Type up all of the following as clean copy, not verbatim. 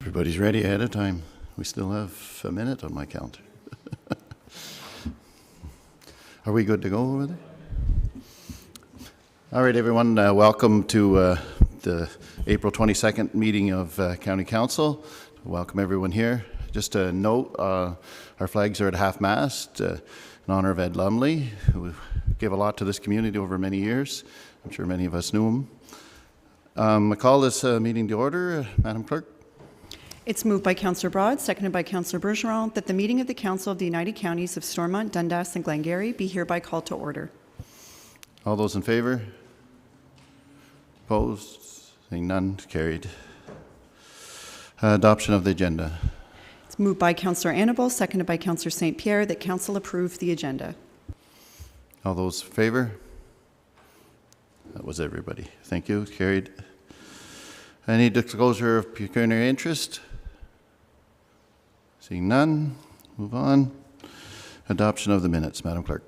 Everybody's ready ahead of time. We still have a minute on my calendar. Are we good to go over there? All right, everyone, welcome to the April 22nd meeting of County Council. Welcome everyone here. Just a note, our flags are at half-mast in honor of Ed Lumley, who gave a lot to this community over many years. I'm sure many of us knew him. I call this meeting to order. Madam Clerk. It's moved by Councillor Broad, seconded by Councillor Bergeron, that the meeting of the Council of the United Counties of Stormont, Dundas and Glengarry be hereby called to order. All those in favour? Opposed? Seeing none, carried. Adoption of the agenda. It's moved by Councillor Annable, seconded by Councillor St. Pierre, that Council approve the agenda. All those in favour? That was everybody. Thank you, carried. Any disclosure of pecuniary interest? Seeing none, move on. Adoption of the minutes, Madam Clerk.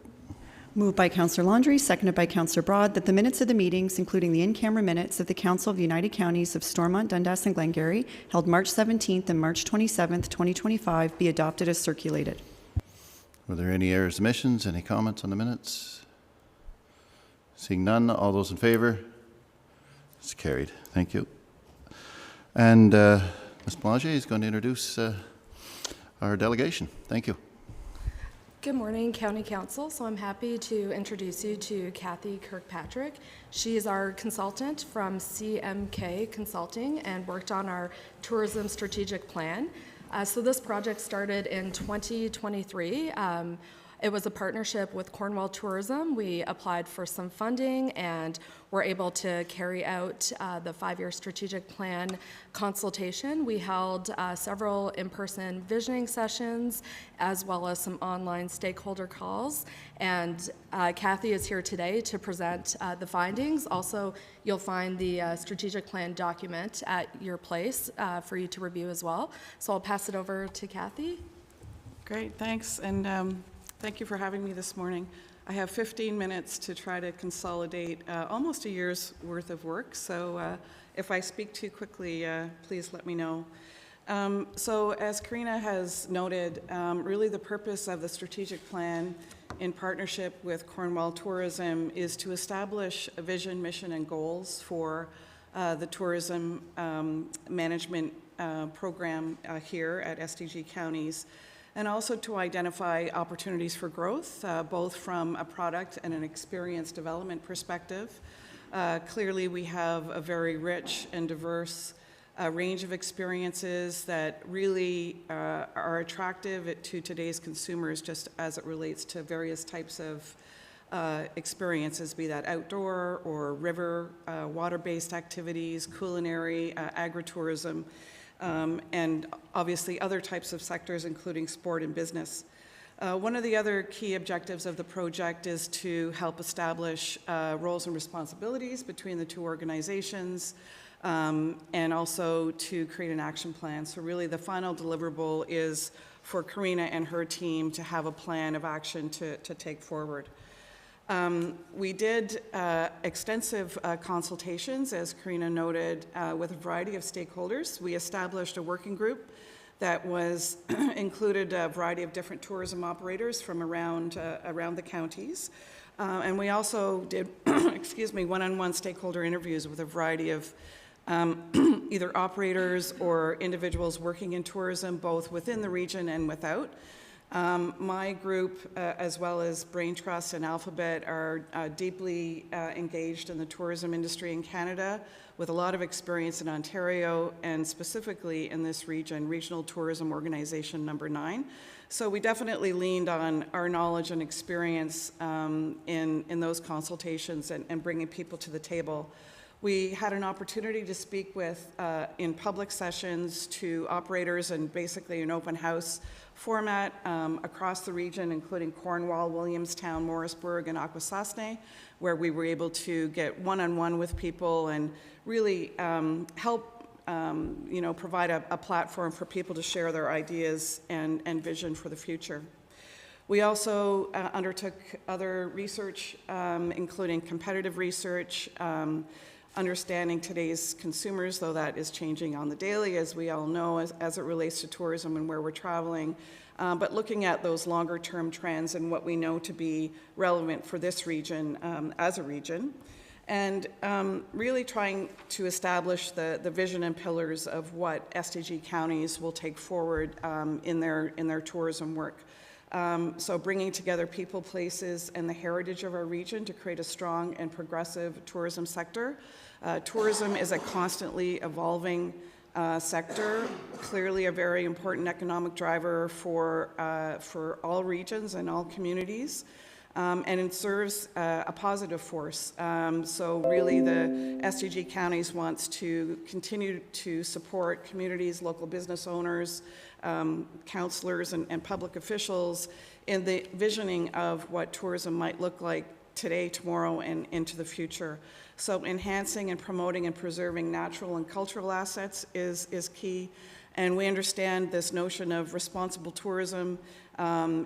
Moved by Councillor Landry, seconded by Councillor Broad, that the minutes of the meetings, including the in-camera minutes of the Council of the United Counties of Stormont, Dundas and Glengarry, held March 17th and March 27th, 2025, be adopted as circulated. Were there any errors, omissions, any comments on the minutes? Seeing none, all those in favour? It's carried. Thank you. And Ms. Blanger is going to introduce our delegation. Thank you. Good morning, County Council. So I'm happy to introduce you to Kathy Kirkpatrick. She is our consultant from CMK Consulting and worked on our tourism strategic plan. So this project started in 2023. It was a partnership with Cornwall Tourism. We applied for some funding and were able to carry out the 5-year strategic plan consultation. We held several in-person visioning sessions as well as some online stakeholder calls. And Kathy is here today to present the findings. Also, you'll find the strategic plan document at your place for you to review as well. So I'll pass it over to Kathy. Great, thanks. And thank you for having me this morning. I have 15 minutes to try to consolidate almost a year's worth of work, so if I speak too quickly, please let me know. So as Karina has noted, really the purpose of the strategic plan in partnership with Cornwall Tourism is to establish a vision, mission, and goals for the tourism management program here at SDG Counties, and also to identify opportunities for growth, both from a product and an experience development perspective. Clearly, we have a very rich and diverse range of experiences that really are attractive to today's consumers, just as it relates to various types of experiences, be that outdoor or river, water-based activities, culinary, agritourism, and obviously other types of sectors, including sport and business. One of the other key objectives of the project is to help establish roles and responsibilities between the two organizations, and also to create an action plan. So really the final deliverable is for Karina and her team to have a plan of action to take forward. We did extensive consultations, as Karina noted, with a variety of stakeholders. We established a working group that was included a variety of different tourism operators from around the counties. And we also did, one-on-one stakeholder interviews with a variety of either operators or individuals working in tourism, both within the region and without. My group, as well as Brain Trust and Alphabet, are deeply engaged in the tourism industry in Canada, with a lot of experience in Ontario and specifically in this region, Regional Tourism Organization number 9. So we definitely leaned on our knowledge and experience in those consultations and bringing people to the table. We had an opportunity to speak with, in public sessions, to operators and basically an open house format across the region, including Cornwall, Williamstown, Morrisburg, and Akwesasne, where we were able to get one-on-one with people and really help provide a platform for people to share their ideas and vision for the future. We also undertook other research, including competitive research, understanding today's consumers, though that is changing on the daily, as we all know, as it relates to tourism and where we're traveling, but looking at those longer term trends and what we know to be relevant for this region as a region, and really trying to establish the vision and pillars of what SDG counties will take forward in their tourism work. So bringing together people, places, and the heritage of our region to create a strong and progressive tourism sector. Tourism is a constantly evolving sector, clearly a very important economic driver for all regions and all communities. And it serves a positive force. So really the SDG counties wants to continue to support communities, local business owners, councillors and public officials in the visioning of what tourism might look like today, tomorrow, and into the future. So enhancing and promoting and preserving natural and cultural assets is key. And we understand this notion of responsible tourism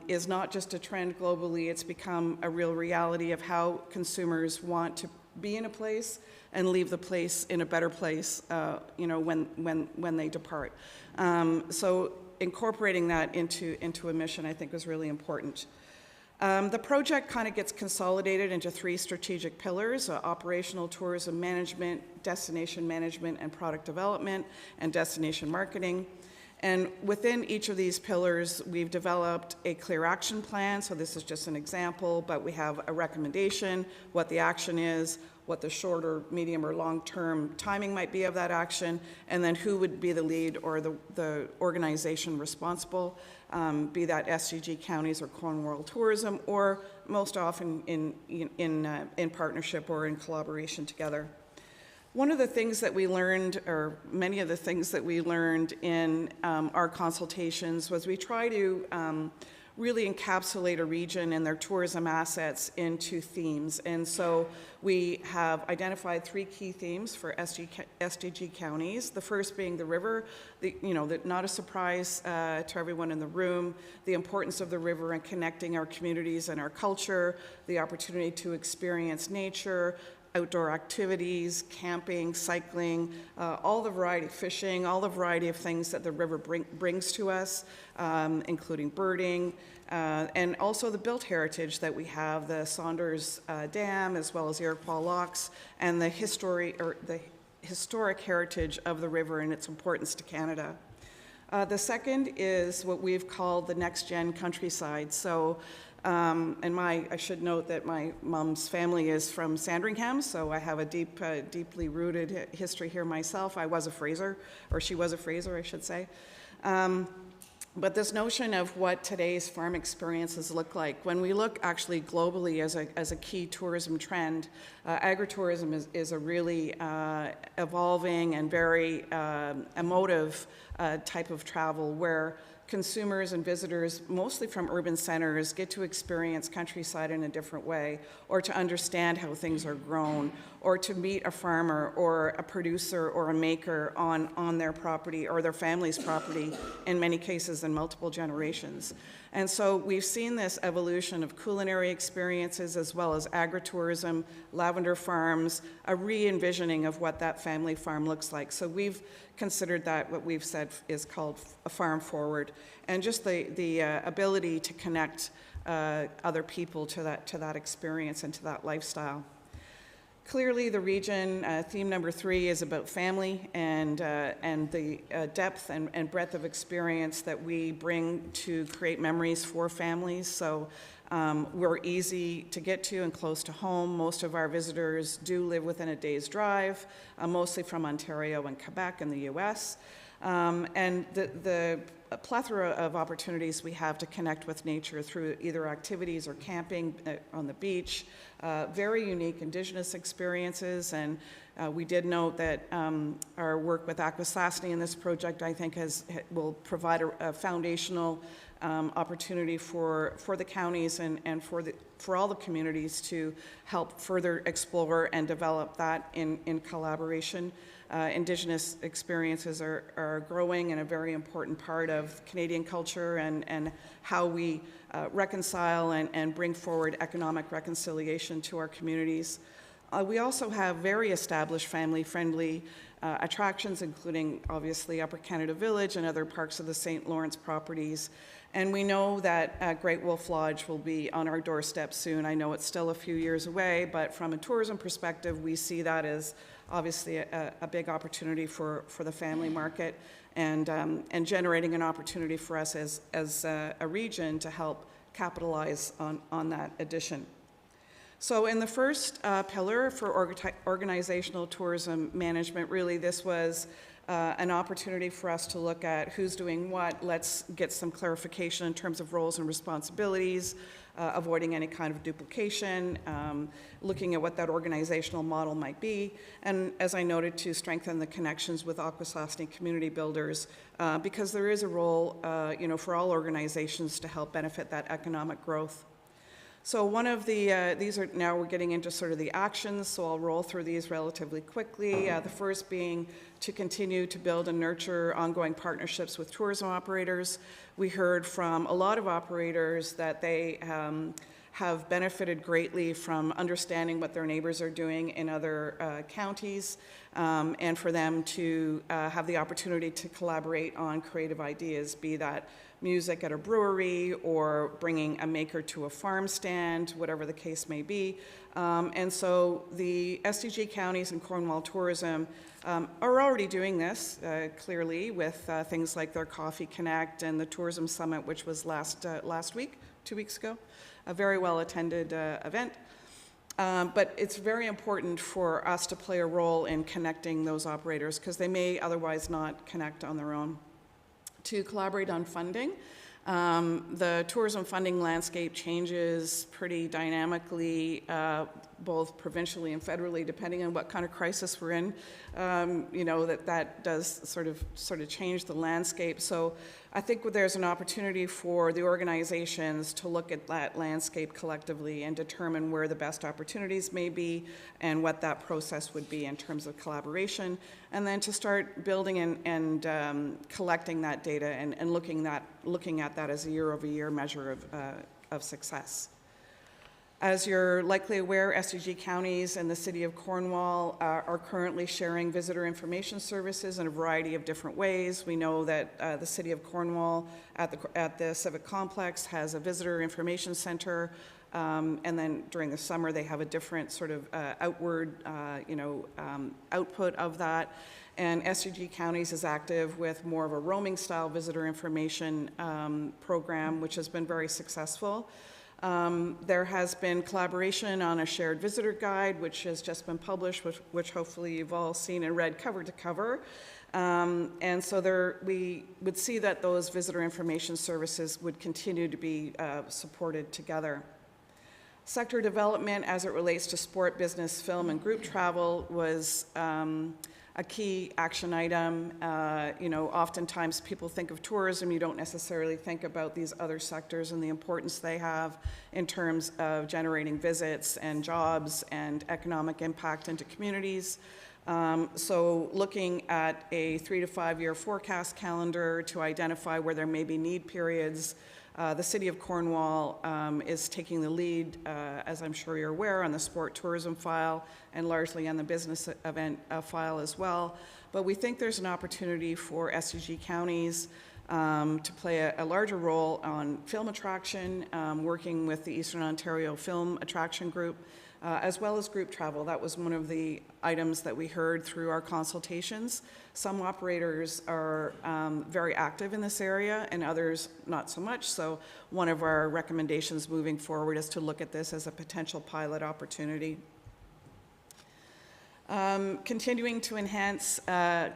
is not just a trend globally, it's become a real reality of how consumers want to be in a place and leave the place in a better place, when they depart. So incorporating that into a mission, I think, was really important. The project kind of gets consolidated into 3 strategic pillars: operational tourism management, destination management and product development, and destination marketing. And within each of these pillars, we've developed a clear action plan. So this is just an example, but we have a recommendation, what the action is, what the short or medium or long-term timing might be of that action, and then who would be the lead or the organization responsible, be that SDG counties or Cornwall Tourism, or most often in partnership or in collaboration together. One of the things that we learned, or many of the things that we learned in our consultations, was we try to really encapsulate a region and their tourism assets into themes. And so we have identified 3 key themes for SDG counties. The first being the river, not a surprise to everyone in the room, the importance of the river and connecting our communities and our culture, the opportunity to experience nature, outdoor activities, camping, cycling, all the variety, fishing, all the variety of things that the river brings to us, including birding, and also the built heritage that we have, the Saunders Dam, as well as Iroquois Locks, and the historic heritage of the river and its importance to Canada. The second is what we've called the next-gen countryside. So, I should note that my mom's family is from Sandringham, so I have a deeply rooted history here myself. I was a Fraser, or she was a Fraser, I should say. But this notion of what today's farm experiences look like, when we look actually globally as a key tourism trend, agritourism is a really evolving and very emotive type of travel where consumers and visitors, mostly from urban centers, get to experience countryside in a different way, or to understand how things are grown, or to meet a farmer or a producer or a maker on their property or their family's property, in many cases in multiple generations. And so we've seen this evolution of culinary experiences as well as agritourism, lavender farms, a re-envisioning of what that family farm looks like. So we've considered that what we've said is called a farm forward, and just the ability to connect other people to that experience and to that lifestyle. Clearly, the region, theme number 3 is about family and the depth and breadth of experience that we bring to create memories for families. So we're easy to get to and close to home. Most of our visitors do live within a day's drive, mostly from Ontario and Quebec in the US. And the plethora of opportunities we have to connect with nature through either activities or camping on the beach, very unique Indigenous experiences. And we did note that our work with Akwesasne in this project, I think, will provide a foundational opportunity for the counties and for all the communities to help further explore and develop that in collaboration. Indigenous experiences are growing and a very important part of Canadian culture and how we reconcile and bring forward economic reconciliation to our communities. We also have very established family-friendly attractions, including obviously Upper Canada Village and other parts of the St. Lawrence properties. And we know that Great Wolf Lodge will be on our doorstep soon. I know it's still a few years away, but from a tourism perspective, we see that as obviously a big opportunity for the family market and generating an opportunity for us as a region to help capitalize on that addition. So in the first pillar for organizational tourism management, really this was an opportunity for us to look at who's doing what. Let's get some clarification in terms of roles and responsibilities, avoiding any kind of duplication, looking at what that organizational model might be, and as I noted, to strengthen the connections with Akwesasne community builders, because there is a role, for all organizations to help benefit that economic growth. So one of the, these are, now we're getting into sort of the actions, so I'll roll through these relatively quickly. The first being to continue to build and nurture ongoing partnerships with tourism operators. We heard from a lot of operators that they have benefited greatly from understanding what their neighbors are doing in other counties, and for them to have the opportunity to collaborate on creative ideas, be that music at a brewery or bringing a maker to a farm stand, whatever the case may be. And so the SDG counties and Cornwall Tourism are already doing this clearly with things like their Coffee Connect and the Tourism Summit, which was last week, 2 weeks ago, a very well attended event. But it's very important for us to play a role in connecting those operators because they may otherwise not connect on their own. To collaborate on funding. The tourism funding landscape changes pretty dynamically, both provincially and federally, depending on what kind of crisis we're in. That does sort of change the landscape. So I think there's an opportunity for the organizations to look at that landscape collectively and determine where the best opportunities may be and what that process would be in terms of collaboration, and then to start building and collecting that data and looking at that as a year-over-year measure of success. As you're likely aware, SDG counties and the City of Cornwall are currently sharing visitor information services in a variety of different ways. We know that the City of Cornwall at the Civic Complex has a visitor information center, and then during the summer they have a different sort of outward, output of that. And SDG Counties is active with more of a roaming style visitor information program, which has been very successful. There has been collaboration on a shared visitor guide, which has just been published, which hopefully you've all seen and read cover to cover. And so we would see that those visitor information services would continue to be supported together. Sector development as it relates to sport, business, film, and group travel was a key action item. Oftentimes people think of tourism, you don't necessarily think about these other sectors and the importance they have in terms of generating visits and jobs and economic impact into communities. So looking at a 3 to 5 year forecast calendar to identify where there may be need periods. The City of Cornwall is taking the lead, as I'm sure you're aware, on the sport tourism file and largely on the business event file as well. But we think there's an opportunity for SDG counties to play a larger role on film attraction, working with the Eastern Ontario Film Attraction Group, as well as group travel. That was one of the items that we heard through our consultations. Some operators are very active in this area and others not so much. So one of our recommendations moving forward is to look at this as a potential pilot opportunity. Continuing to enhance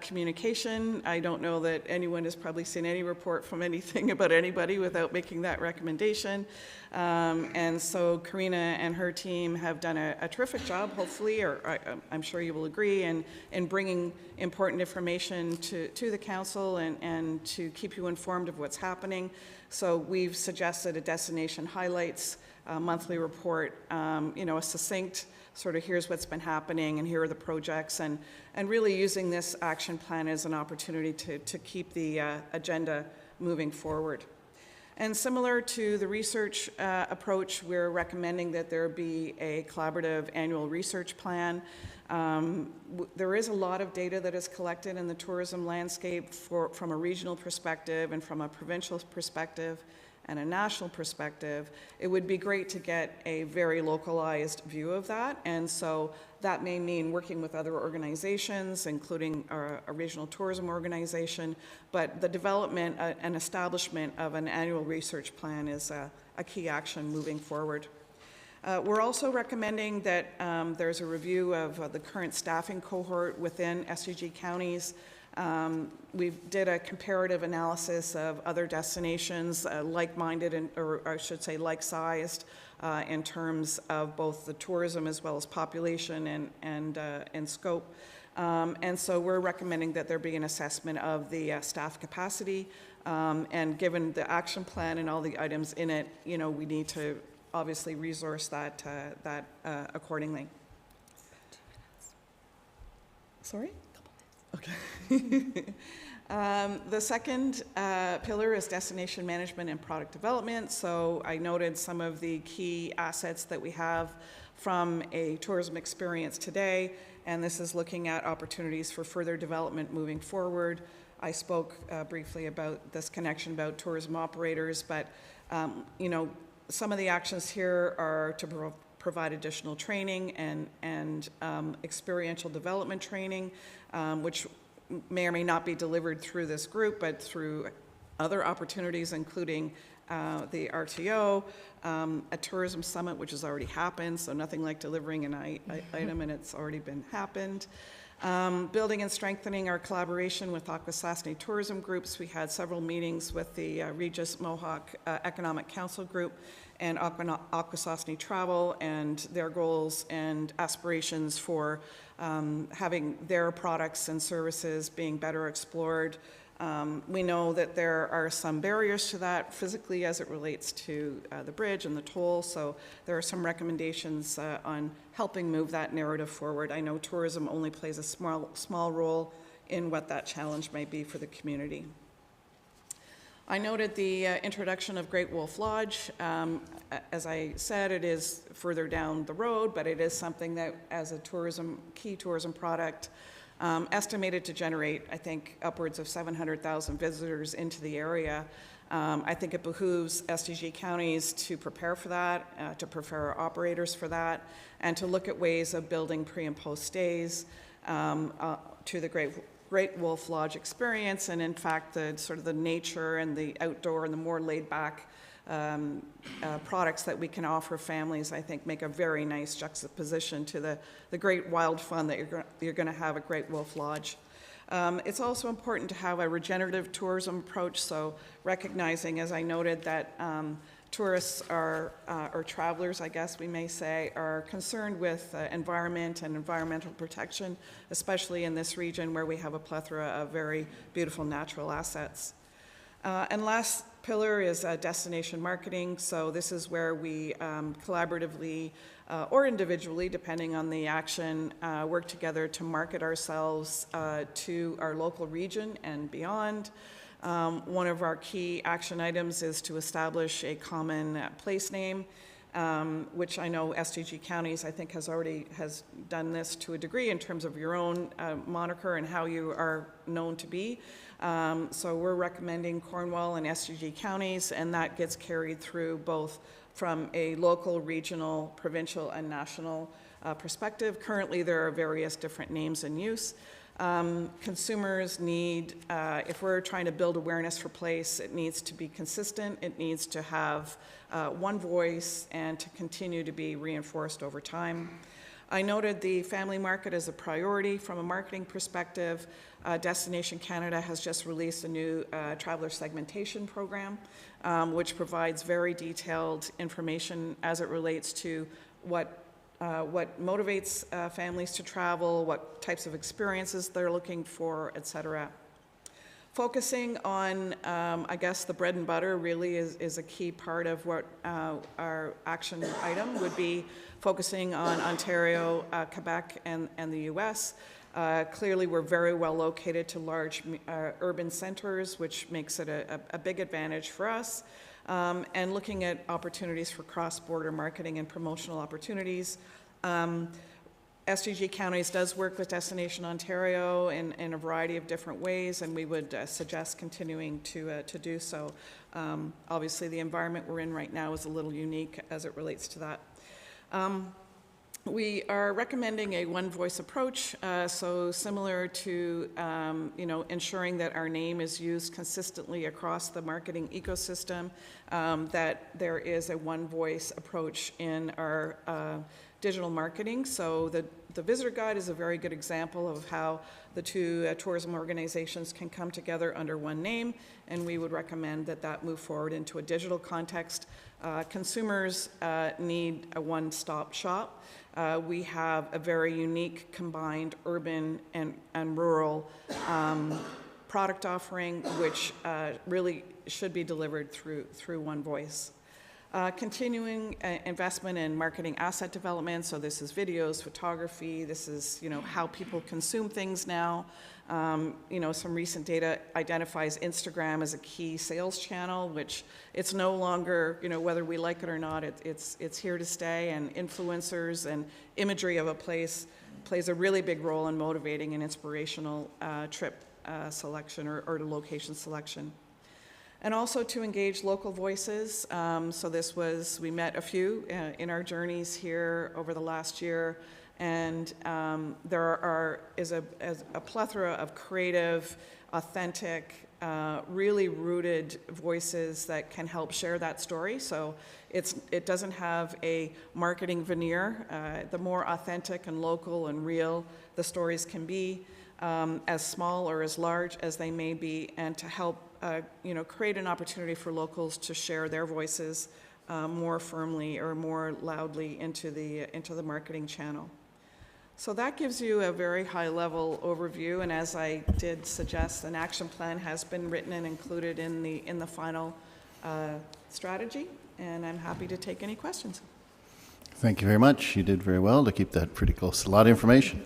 communication. I don't know that anyone has probably seen any report from anything about anybody without making that recommendation. And so Karina and her team have done a terrific job, hopefully, or I'm sure you will agree, in bringing important information to the council and to keep you informed of what's happening. So we've suggested a destination highlights monthly report, a succinct sort of here's what's been happening and here are the projects, and really using this action plan as an opportunity to keep the agenda moving forward. And similar to the research approach, we're recommending that there be a collaborative annual research plan. There is a lot of data that is collected in the tourism landscape from a regional perspective and from a provincial perspective and a national perspective. It would be great to get a very localized view of that, and so that may mean working with other organizations, including a regional tourism organization, but the development and establishment of an annual research plan is a key action moving forward. We're also recommending that there's a review of the current staffing cohort within SDG counties. We did a comparative analysis of other destinations, like-minded, or I should say like-sized, in terms of both the tourism as well as population and scope. And so we're recommending that there be an assessment of the staff capacity. And given the action plan and all the items in it, you know, we need to obviously resource that accordingly. Sorry? Okay. The second pillar is destination management and product development. So I noted some of the key assets that we have from a tourism experience today, and this is looking at opportunities for further development moving forward. I spoke briefly about this connection about tourism operators, but you know, some of the actions here are to provide additional training and experiential development training, which may or may not be delivered through this group, but through other opportunities, including the RTO, a tourism summit, which has already happened, so nothing like delivering an item and it's already been happened. Building and strengthening our collaboration with Akwesasne tourism groups. We had several meetings with the Regis Mohawk Economic Council group and Akwesasne Travel and their goals and aspirations for having their products and services being better explored. We know that there are some barriers to that physically as it relates to the bridge and the toll, so there are some recommendations on helping move that narrative forward. I know tourism only plays a small role in what that challenge may be for the community. I noted the introduction of Great Wolf Lodge. As I said, it is further down the road, but it is something that as a key tourism product, estimated to generate, I think, upwards of 700,000 visitors into the area. I think it behooves SDG counties to prepare for that, to prepare our operators for that, and to look at ways of building pre- and post-stays to the Great Wolf Lodge experience, and in fact, the sort of the nature and the outdoor and the more laid-back products that we can offer families, I think, make a very nice juxtaposition to the great wild fun that you're going to have at Great Wolf Lodge. It's also important to have a regenerative tourism approach, so recognizing, as I noted, that tourists or travelers, I guess we may say, are concerned with environment and environmental protection, especially in this region where we have a plethora of very beautiful natural assets. And last pillar is destination marketing. So this is where we collaboratively or individually, depending on the action, work together to market ourselves to our local region and beyond. One of our key action items is to establish a common place name, which I know SDG Counties, I think, has done this to a degree in terms of your own moniker and how you are known to be. So we're recommending Cornwall and SDG Counties, and that gets carried through both from a local, regional, provincial, and national perspective. Currently, there are various different names in use. Consumers need, if we're trying to build awareness for place, it needs to be consistent, it needs to have one voice, and to continue to be reinforced over time. I noted the family market as a priority from a marketing perspective. Destination Canada has just released a new traveler segmentation program, which provides very detailed information as it relates to what motivates families to travel, what types of experiences they're looking for, et cetera. Focusing on, I guess, the bread and butter really is a key part of what our action item would be, focusing on Ontario, Quebec, and the US. Clearly, we're very well located to large urban centers, which makes it a big advantage for us. and looking at opportunities for cross-border marketing and promotional opportunities. SDG Counties does work with Destination Ontario in a variety of different ways, and we would suggest continuing to do so. Obviously, the environment we're in right now is a little unique as it relates to that. We are recommending a one-voice approach, so similar to ensuring that our name is used consistently across the marketing ecosystem, that there is a one-voice approach in our digital marketing. So the visitor guide is a very good example of how the two tourism organizations can come together under one name, and we would recommend that that move forward into a digital context. Consumers need a one-stop shop. We have a very unique combined urban and rural product offering, which really should be delivered through one voice. Continuing investment in marketing asset development, so this is videos, photography, this is how people consume things now. Some recent data identifies Instagram as a key sales channel, which it's no longer, whether we like it or not, it's here to stay, and influencers and imagery of a place plays a really big role in motivating an inspirational trip selection or location selection. And also to engage local voices. So we met a few in our journeys here over the last year, and there is a plethora of creative, authentic, really rooted voices that can help share that story. So it doesn't have a marketing veneer. The more authentic and local and real the stories can be, as small or as large as they may be, and to help create an opportunity for locals to share their voices more firmly or more loudly into the marketing channel. So that gives you a very high-level overview, and as I did suggest, an action plan has been written and included in the final strategy, and I'm happy to take any questions. Thank you very much. You did very well to keep that pretty close. A lot of information.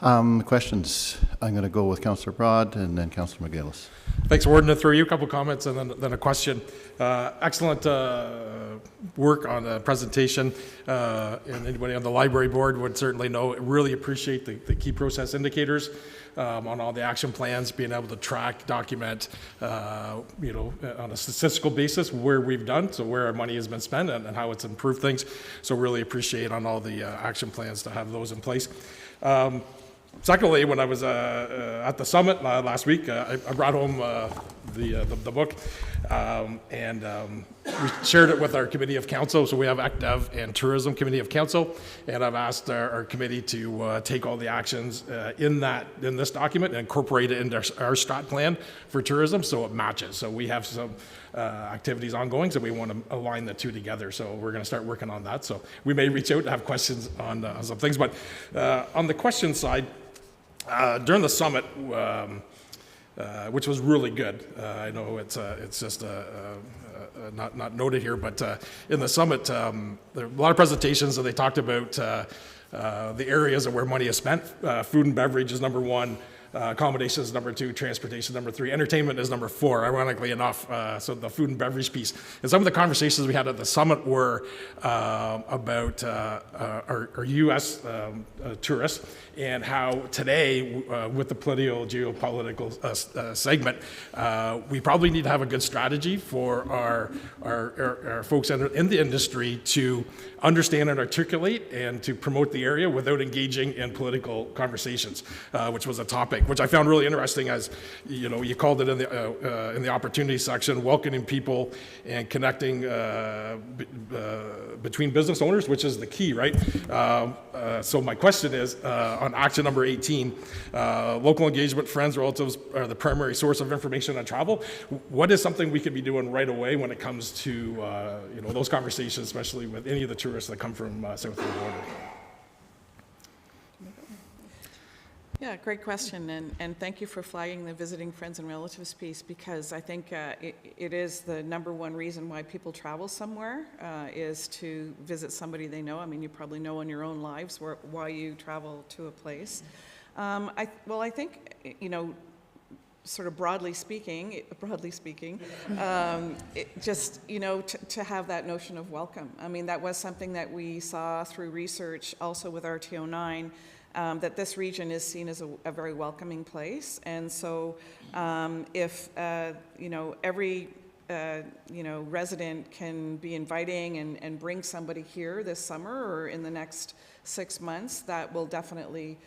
Questions? I'm going to go with Councillor Broad and then Councillor McGillis. Thanks, Warden. To throw you a couple comments and then a question. Excellent work on the presentation, and anybody on the library board would certainly know. Really appreciate the key process indicators on all the action plans, being able to track, document, on a statistical basis where we've done, so where our money has been spent and how it's improved things. So really appreciate on all the action plans to have those in place. Secondly, when I was at the summit last week, I brought home the book, and we shared it with our committee of council. So we have ActDev and Tourism Committee of Council, and I've asked our committee to take all the actions in this document and incorporate it into our strat plan for tourism, so it matches. So we have some activities ongoing, so we want to align the two together. So we're going to start working on that. So we may reach out to have questions on some things, but on the question side, during the summit, which was really good. I know it's just not noted here, but in the summit, there were a lot of presentations, and they talked about the areas of where money is spent. Food and beverage is number one. Accommodation is number two, transportation number three, entertainment is number four, ironically enough, so the food and beverage piece. And some of the conversations we had at the summit were about our U.S. Tourists, and how today, with the geopolitical segment, we probably need to have a good strategy for our folks in the industry to understand and articulate and to promote the area without engaging in political conversations, which was a topic which I found really interesting. As you called it in the opportunity section, welcoming people and connecting between business owners, which is the key, right? So my question is, on action number 18, local engagement, friends, relatives are the primary source of information on travel. What is something we could be doing right away when it comes to those conversations, especially with any of the tourists that come from south of the border? Yeah, great question, and thank you for flagging the visiting friends and relatives piece, because I think it is the number one reason why people travel somewhere, is to visit somebody they know. I mean, you probably know in your own lives why you travel to a place. I think, sort of broadly speaking, just, to have that notion of welcome. I mean, that was something that we saw through research also with RTO9, that this region is seen as a very welcoming place. And so if, every resident can be inviting and bring somebody here this summer or in the next 6 months, that will definitely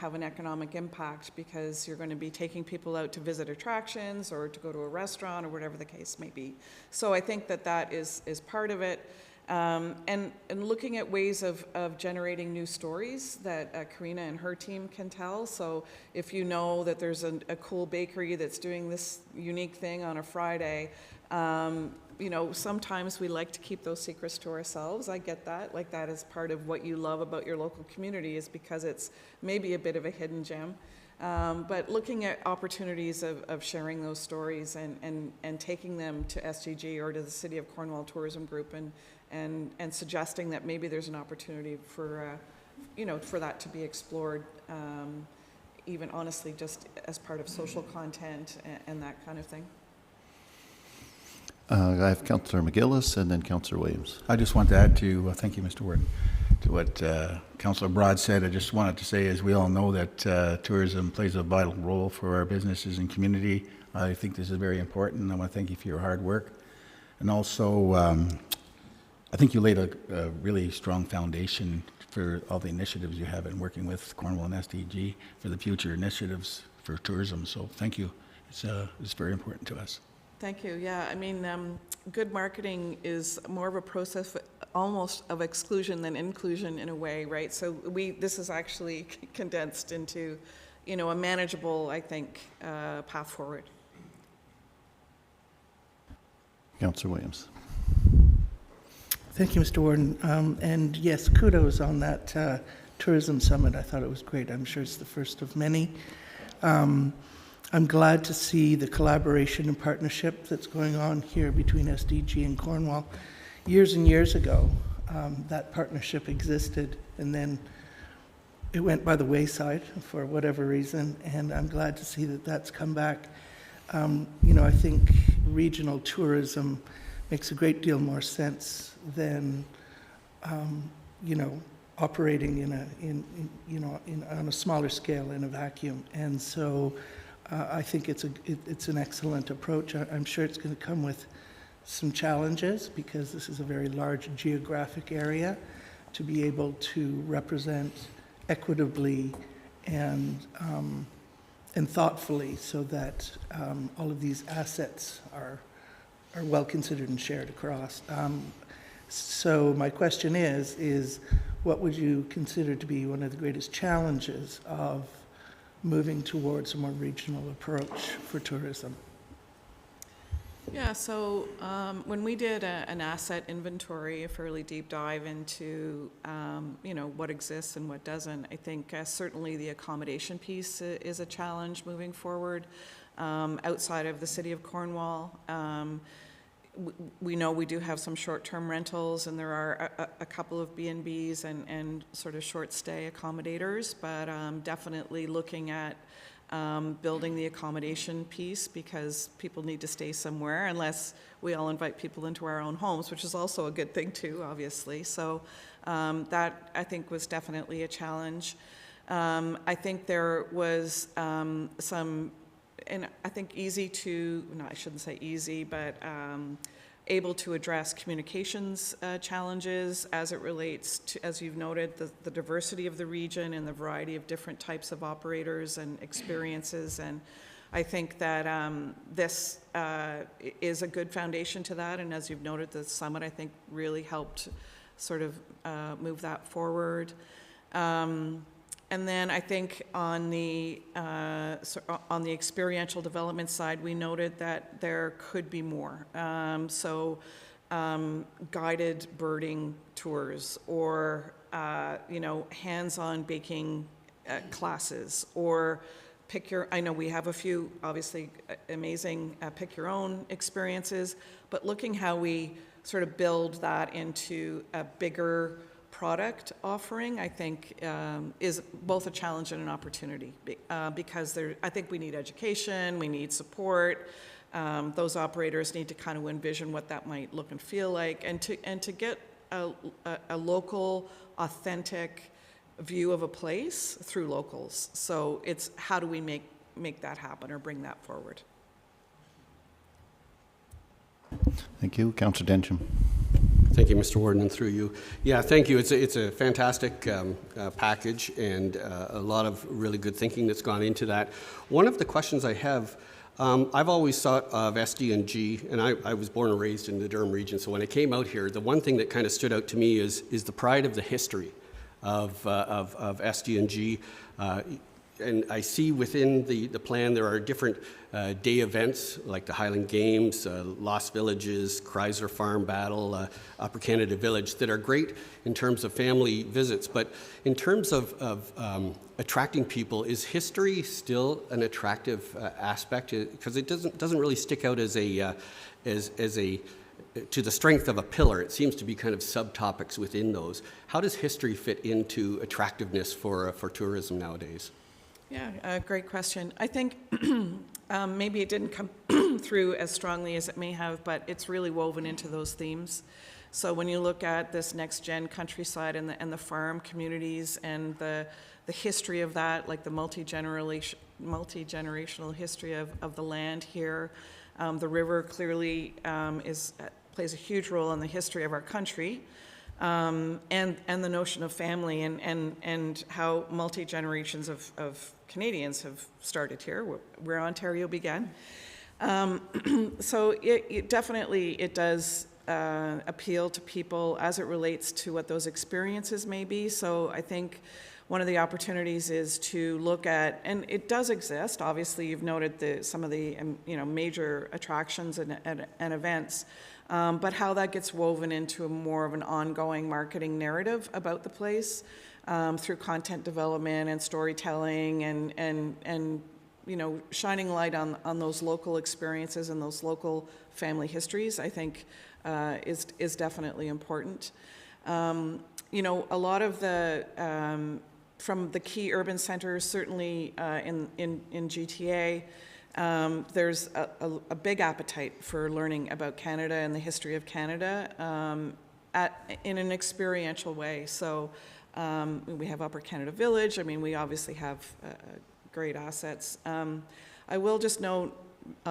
have an economic impact, because you're going to be taking people out to visit attractions or to go to a restaurant or whatever the case may be. So I think that is part of it. And looking at ways of generating new stories that Karina and her team can tell. So if you know that there's a cool bakery that's doing this unique thing on a Friday, sometimes we like to keep those secrets to ourselves. I get that. Like, that is part of what you love about your local community, is because it's maybe a bit of a hidden gem. But looking at opportunities of sharing those stories and taking them to SDG or to the City of Cornwall Tourism Group and suggesting that maybe there's an opportunity for, for that to be explored, even honestly just as part of social content and that kind of thing. I have Councillor McGillis and then Councillor Williams. I just want to add to, thank you, Mr. Warden, to what Councillor Broad said. I just wanted to say, as we all know, that tourism plays a vital role for our businesses and community. I think this is very important. I want to thank you for your hard work. And also, I think you laid a really strong foundation for all the initiatives you have in working with Cornwall and SDG for the future initiatives for tourism. So thank you. It's very important to us. Thank you. Yeah, I mean, good marketing is more of a process almost of exclusion than inclusion in a way, right? So this is actually condensed into, a manageable, I think, path forward. Councillor Williams. Thank you, Mr. Warden. And yes, kudos on that tourism summit. I thought it was great. I'm sure it's the first of many. I'm glad to see the collaboration and partnership that's going on here between SDG and Cornwall. Years and years ago, that partnership existed, and then it went by the wayside for whatever reason, and I'm glad to see that that's come back. I think regional tourism makes a great deal more sense than, operating on a smaller scale in a vacuum. And so I think it's an excellent approach. I'm sure it's going to come with some challenges, because this is a very large geographic area, to be able to represent equitably and thoughtfully, so that all of these assets are well considered and shared across. So my question is what would you consider to be one of the greatest challenges of moving towards a more regional approach for tourism? Yeah, so when we did an asset inventory, a fairly deep dive into, what exists and what doesn't, I think certainly the accommodation piece is a challenge moving forward outside of the City of Cornwall. We know we do have some short-term rentals, and there are a couple of B&Bs and sort of short-stay accommodators, but definitely looking at building the accommodation piece, because people need to stay somewhere unless we all invite people into our own homes, which is also a good thing too, obviously. So that, I think, was definitely a challenge. I think there was some, and I think I shouldn't say easy, but able to address communications challenges as it relates to, as you've noted, the diversity of the region and the variety of different types of operators and experiences. And I think that this is a good foundation to that. And as you've noted, the summit, I think, really helped sort of move that forward. And then I think on the experiential development side, we noted that there could be more. Guided birding tours, or hands-on baking classes, or I know we have a few obviously amazing pick your own experiences, but looking how we sort of build that into a bigger product offering, I think, is both a challenge and an opportunity, because I think we need education, we need support. Those operators need to kind of envision what that might look and feel like, and to get a local, authentic view of a place through locals. So it's how do we make that happen or bring that forward? Thank you. Councillor Densham. Thank you, Mr. Warden, and through you. Yeah, thank you. It's a fantastic package, and a lot of really good thinking that's gone into that. One of the questions I have, I've always thought of SDG, and I was born and raised in the Durham region, so when I came out here, the one thing that kind of stood out to me is the pride of the history of SDG. And I see within the plan there are different day events like the Highland Games, Lost Villages, Chrysler Farm Battle, Upper Canada Village that are great in terms of family visits. But in terms of attracting people, is history still an attractive aspect? Because it doesn't really stick out as a to the strength of a pillar. It seems to be kind of subtopics within those. How does history fit into attractiveness for tourism nowadays? Yeah, great question. I think maybe it didn't come through as strongly as it may have, but it's really woven into those themes. So when you look at this next-gen countryside and the farm communities and the history of that, like the multi-generational history of the land here, the river clearly plays a huge role in the history of our country. And the notion of family and how multi-generations of Canadians have started here, where Ontario began. So it definitely does appeal to people as it relates to what those experiences may be. So I think one of the opportunities is to look at, and it does exist, obviously you've noted some of the major attractions and events, but how that gets woven into more of an ongoing marketing narrative about the place through content development and storytelling and shining light on those local experiences and those local family histories, I think is definitely important. A lot of the from the key urban centers, certainly in GTA, there's a big appetite for learning about Canada and the history of Canada in an experiential way. So we have Upper Canada Village. I mean, we obviously have great assets. I will just note,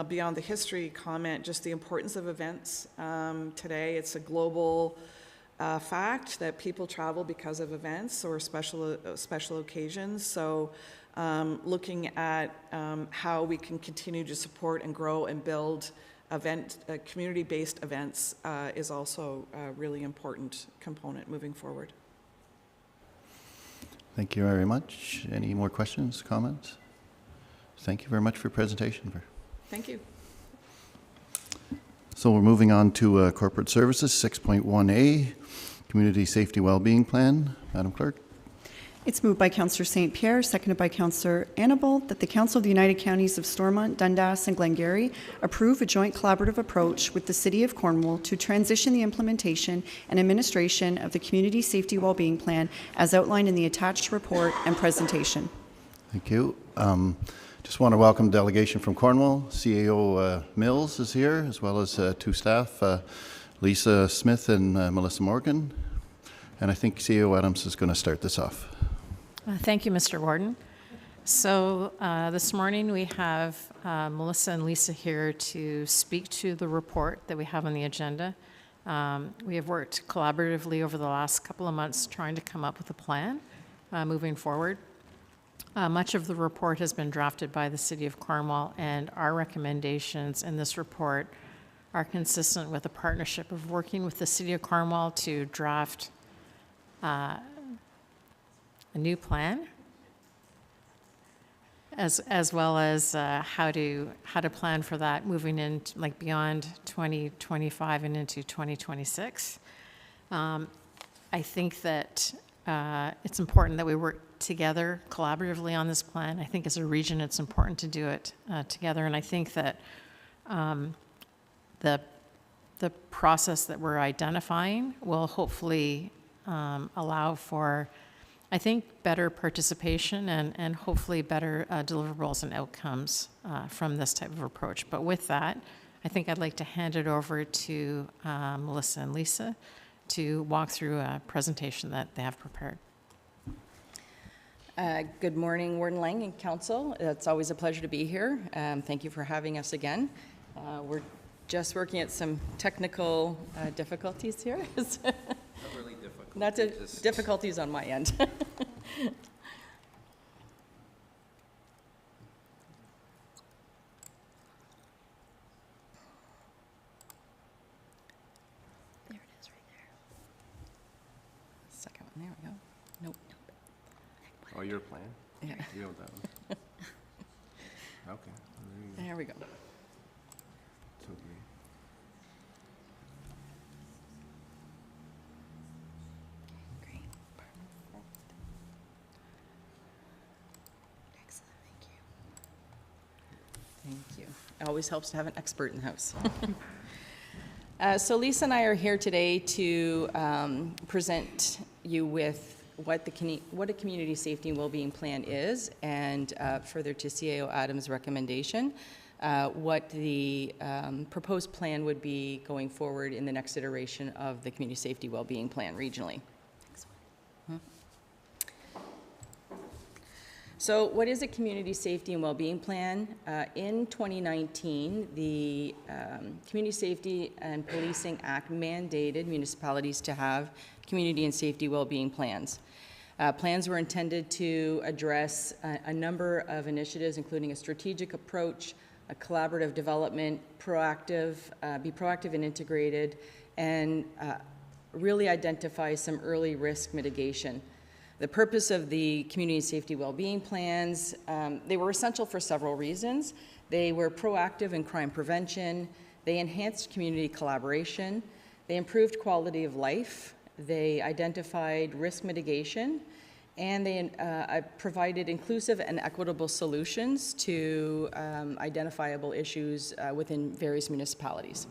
beyond the history comment, just the importance of events. Today, it's a global fact that people travel because of events or special occasions. So looking at how we can continue to support and grow and build community-based events is also a really important component moving forward. Thank you very much. Any more questions, comments? Thank you very much for your presentation. Thank you. So we're moving on to corporate services, 6.1A, Community Safety Wellbeing Plan. Madam Clerk. It's moved by Councillor St. Pierre, seconded by Councillor Annable, that the Council of the United Counties of Stormont, Dundas and Glengarry approve a joint collaborative approach with the City of Cornwall to transition the implementation and administration of the Community Safety Wellbeing Plan as outlined in the attached report and presentation. Thank you. Just want to welcome a delegation from Cornwall. CAO Mills is here, as well as two staff, Lisa Smith and Melissa Morgan. And I think CAO Adams is going to start this off. Thank you, Mr. Warden. So this morning we have Melissa and Lisa here to speak to the report that we have on the agenda. We have worked collaboratively over the last couple of months trying to come up with a plan moving forward. Much of the report has been drafted by the City of Cornwall, and our recommendations in this report are consistent with a partnership of working with the City of Cornwall to draft a new plan, as well as how to plan for that moving in beyond 2025 and into 2026. I think that it's important that we work together collaboratively on this plan. I think as a region it's important to do it together, and I think that the process that we're identifying will hopefully allow for, I think, better participation and hopefully better deliverables and outcomes from this type of approach. But with that, I think I'd like to hand it over to Melissa and Lisa to walk through a presentation that they have prepared. Good morning, Warden Lang and Council. It's always a pleasure to be here. Thank you for having us again. We're just working at some technical difficulties here. Not really difficult. Not difficulties on my end. There it is right there. Second one, there we go. Nope. Oh, your plan? Yeah. You know that one. Okay. There we go. So great. Great. Perfect. Excellent. Thank you. It always helps to have an expert in the house. So Lisa and I are here today to present you with what a community safety and well-being plan is, and further to CAO Adams' recommendation, what the proposed plan would be going forward in the next iteration of the community safety well-being plan regionally. So what is a community safety and well-being plan? In 2019, the Community Safety and Policing Act mandated municipalities to have community and safety well-being plans. Plans were intended to address a number of initiatives, including a strategic approach, a collaborative development, be proactive and integrated, and really identify some early risk mitigation. The purpose of the community safety well-being plans, they were essential for several reasons. They were proactive in crime prevention, they enhanced community collaboration, they improved quality of life, they identified risk mitigation, and they provided inclusive and equitable solutions to identifiable issues within various municipalities.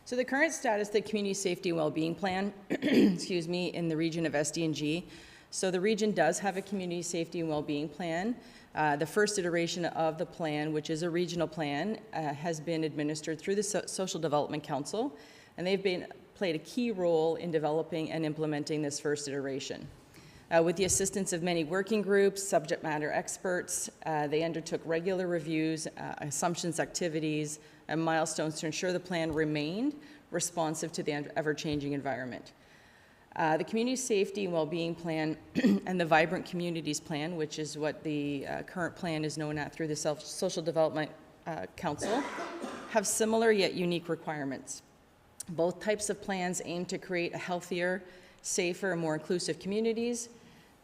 So the current status of the Community Safety and Wellbeing Plan, excuse me, in the region of SDG. So the region does have a Community Safety and Wellbeing Plan. The first iteration of the plan, which is a regional plan, has been administered through the Social Development Council, and they've played a key role in developing and implementing this first iteration. With the assistance of many working groups, subject matter experts, they undertook regular reviews, assumptions, activities, and milestones to ensure the plan remained responsive to the ever-changing environment. The Community Safety and Wellbeing Plan and the Vibrant Communities Plan, which is what the current plan is known at through the Social Development Council, have similar yet unique requirements. Both types of plans aim to create a healthier, safer, and more inclusive communities.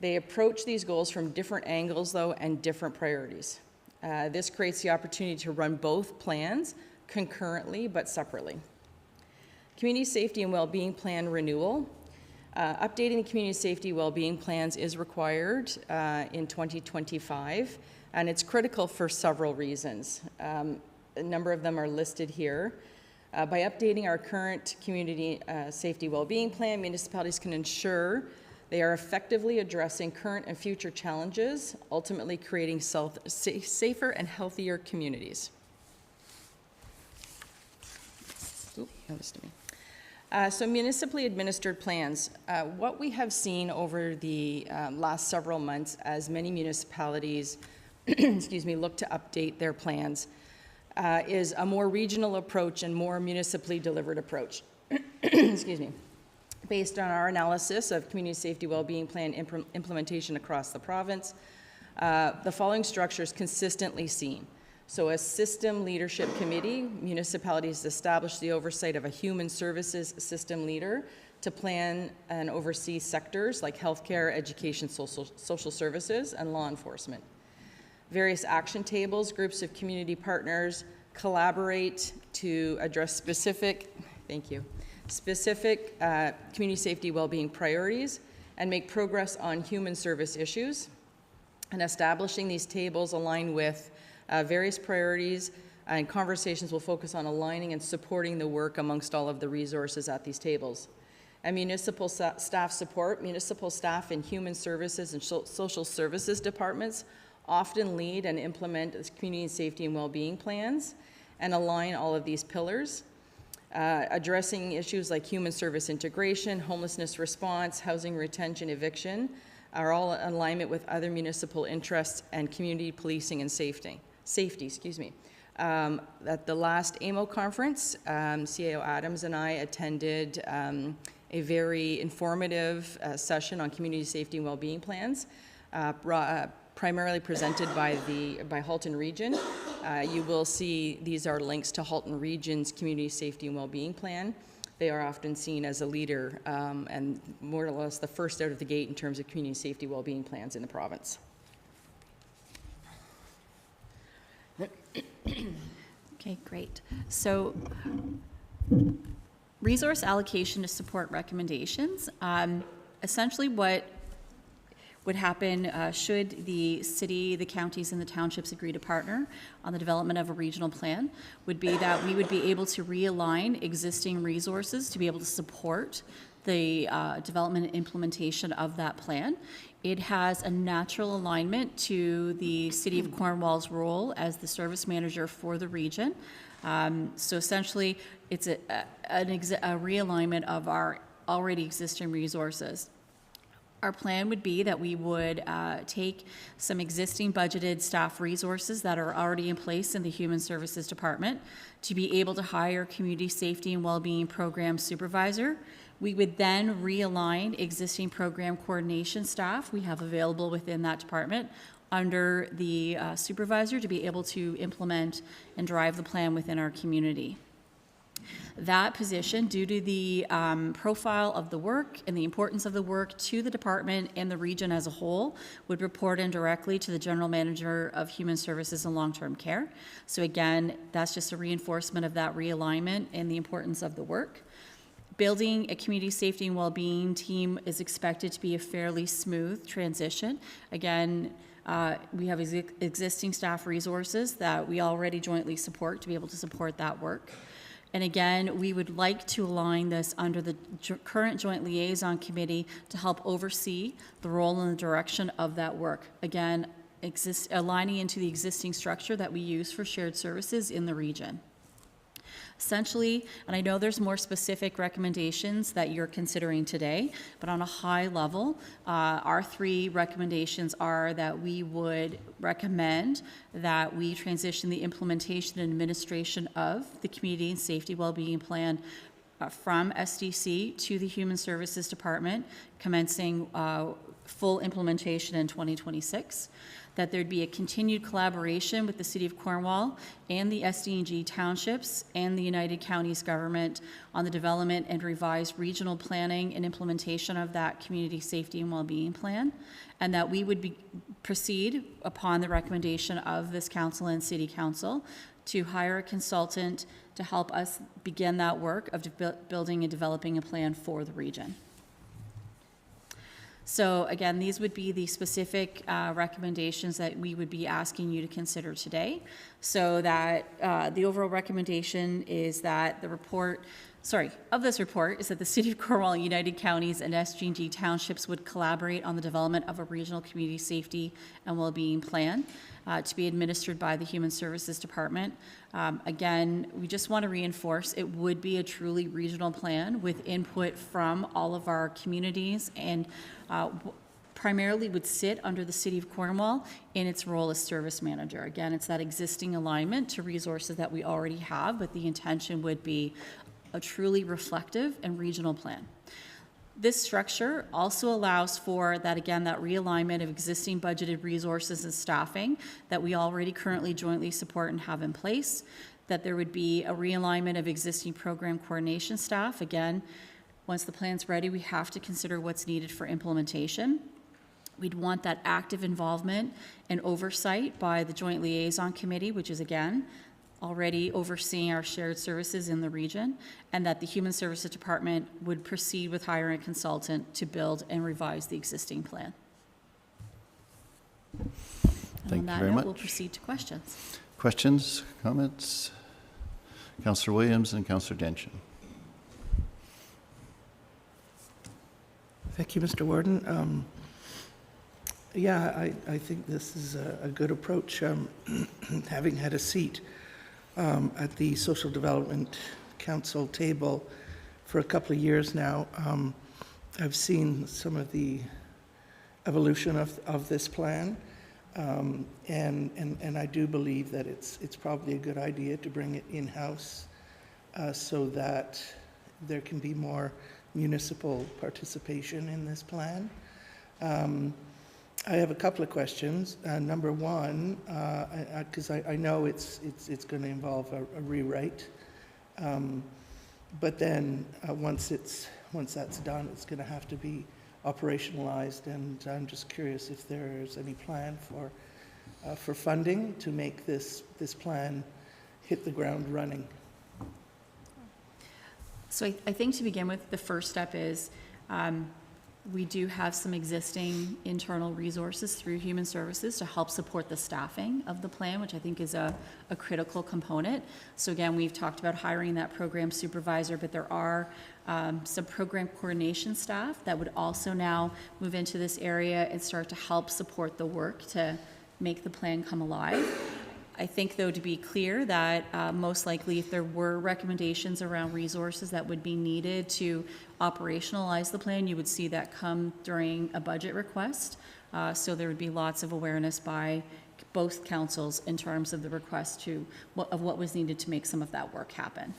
They approach these goals from different angles, though, and different priorities. This creates the opportunity to run both plans concurrently but separately. Community Safety and Wellbeing Plan renewal. Updating the community safety well-being plans is required in 2025, and it's critical for several reasons. A number of them are listed here. By updating our current community safety well-being plan, municipalities can ensure they are effectively addressing current and future challenges, ultimately creating safer and healthier communities. So municipally administered plans. What we have seen over the last several months as many municipalities excuse me, look to update their plans is a more regional approach and more municipally delivered approach. Excuse me. Based on our analysis of community safety well-being plan implementation across the province, the following structure is consistently seen. So a system leadership committee, municipalities establish the oversight of a human services system leader to plan and oversee sectors like healthcare, education, social services, and law enforcement. Various action tables, groups of community partners collaborate to address specific community safety well-being priorities and make progress on human service issues. And establishing these tables align with various priorities and conversations will focus on aligning and supporting the work amongst all of the resources at these tables. And municipal staff support, municipal staff in human services and social services departments often lead and implement community safety and well-being plans and align all of these pillars. Addressing issues like human service integration, homelessness response, housing retention, eviction are all in alignment with other municipal interests and community policing and safety. At the last AMO conference, CAO Adams and I attended a very informative session on community safety and well-being plans, primarily presented by Halton Region. You will see these are links to Halton Region's community safety and well-being plan. They are often seen as a leader and more or less the first out of the gate in terms of community safety well-being plans in the province. Okay, great. So resource allocation to support recommendations. Essentially what would happen should the city, the counties, and the townships agree to partner on the development of a regional plan would be that we would be able to realign existing resources to be able to support the development and implementation of that plan. It has a natural alignment to the City of Cornwall's role as the service manager for the region. So essentially, it's a realignment of our already existing resources. Our plan would be that we would take some existing budgeted staff resources that are already in place in the Human Services Department to be able to hire community safety and well-being program supervisor. We would then realign existing program coordination staff we have available within that department under the supervisor to be able to implement and drive the plan within our community. That position, due to the profile of the work and the importance of the work to the department and the region as a whole, would report in directly to the General Manager of Human Services and Long-Term Care. So again, that's just a reinforcement of that realignment and the importance of the work. Building a community safety and well-being team is expected to be a fairly smooth transition. Again, we have existing staff resources that we already jointly support to be able to support that work. And again, we would like to align this under the current Joint Liaison Committee to help oversee the role and the direction of that work. Again, aligning into the existing structure that we use for shared services in the region. Essentially, and I know there's more specific recommendations that you're considering today, but on a high level, our three recommendations are that we would recommend that we transition the implementation and administration of the Community and Safety Wellbeing Plan from SDC to the Human Services Department, commencing full implementation in 2026. That there'd be a continued collaboration with the City of Cornwall and the SDG townships and the United Counties government on the development and revised regional planning and implementation of that community safety and well-being plan, and that we would proceed upon the recommendation of this council and City Council to hire a consultant to help us begin that work of building and developing a plan for the region. So again, these would be the specific recommendations that we would be asking you to consider today. So that the overall recommendation is that this report is that the City of Cornwall, United Counties, and SDG townships would collaborate on the development of a regional community safety and well-being plan to be administered by the Human Services Department. Again, we just want to reinforce it would be a truly regional plan with input from all of our communities and primarily would sit under the City of Cornwall in its role as service manager. Again, it's that existing alignment to resources that we already have, but the intention would be a truly reflective and regional plan. This structure also allows for that, again, that realignment of existing budgeted resources and staffing that we already currently jointly support and have in place, that there would be a realignment of existing program coordination staff. Again, once the plan's ready, we have to consider what's needed for implementation. We'd want that active involvement and oversight by the Joint Liaison Committee, which is, again, already overseeing our shared services in the region, and that the Human Services Department would proceed with hiring a consultant to build and revise the existing plan. Thank you very much. We'll proceed to questions. Questions, comments? Councillor Williams and Councillor Densham. Thank you, Mr. Warden. Yeah, I think this is a good approach. Having had a seat at the Social Development Council table for a couple of years now, I've seen some of the evolution of this plan, and I do believe that it's probably a good idea to bring it in-house so that there can be more municipal participation in this plan. I have a couple of questions. Number one, because I know it's going to involve a rewrite, but then once that's done, it's going to have to be operationalized, and I'm just curious if there's any plan for funding to make this plan hit the ground running. So I think to begin with, the first step is we do have some existing internal resources through Human Services to help support the staffing of the plan, which I think is a critical component. So again, we've talked about hiring that program supervisor, but there are some program coordination staff that would also now move into this area and start to help support the work to make the plan come alive. I think, though, to be clear that most likely if there were recommendations around resources that would be needed to operationalize the plan, you would see that come during a budget request. So there would be lots of awareness by both councils in terms of the request of what was needed to make some of that work happen.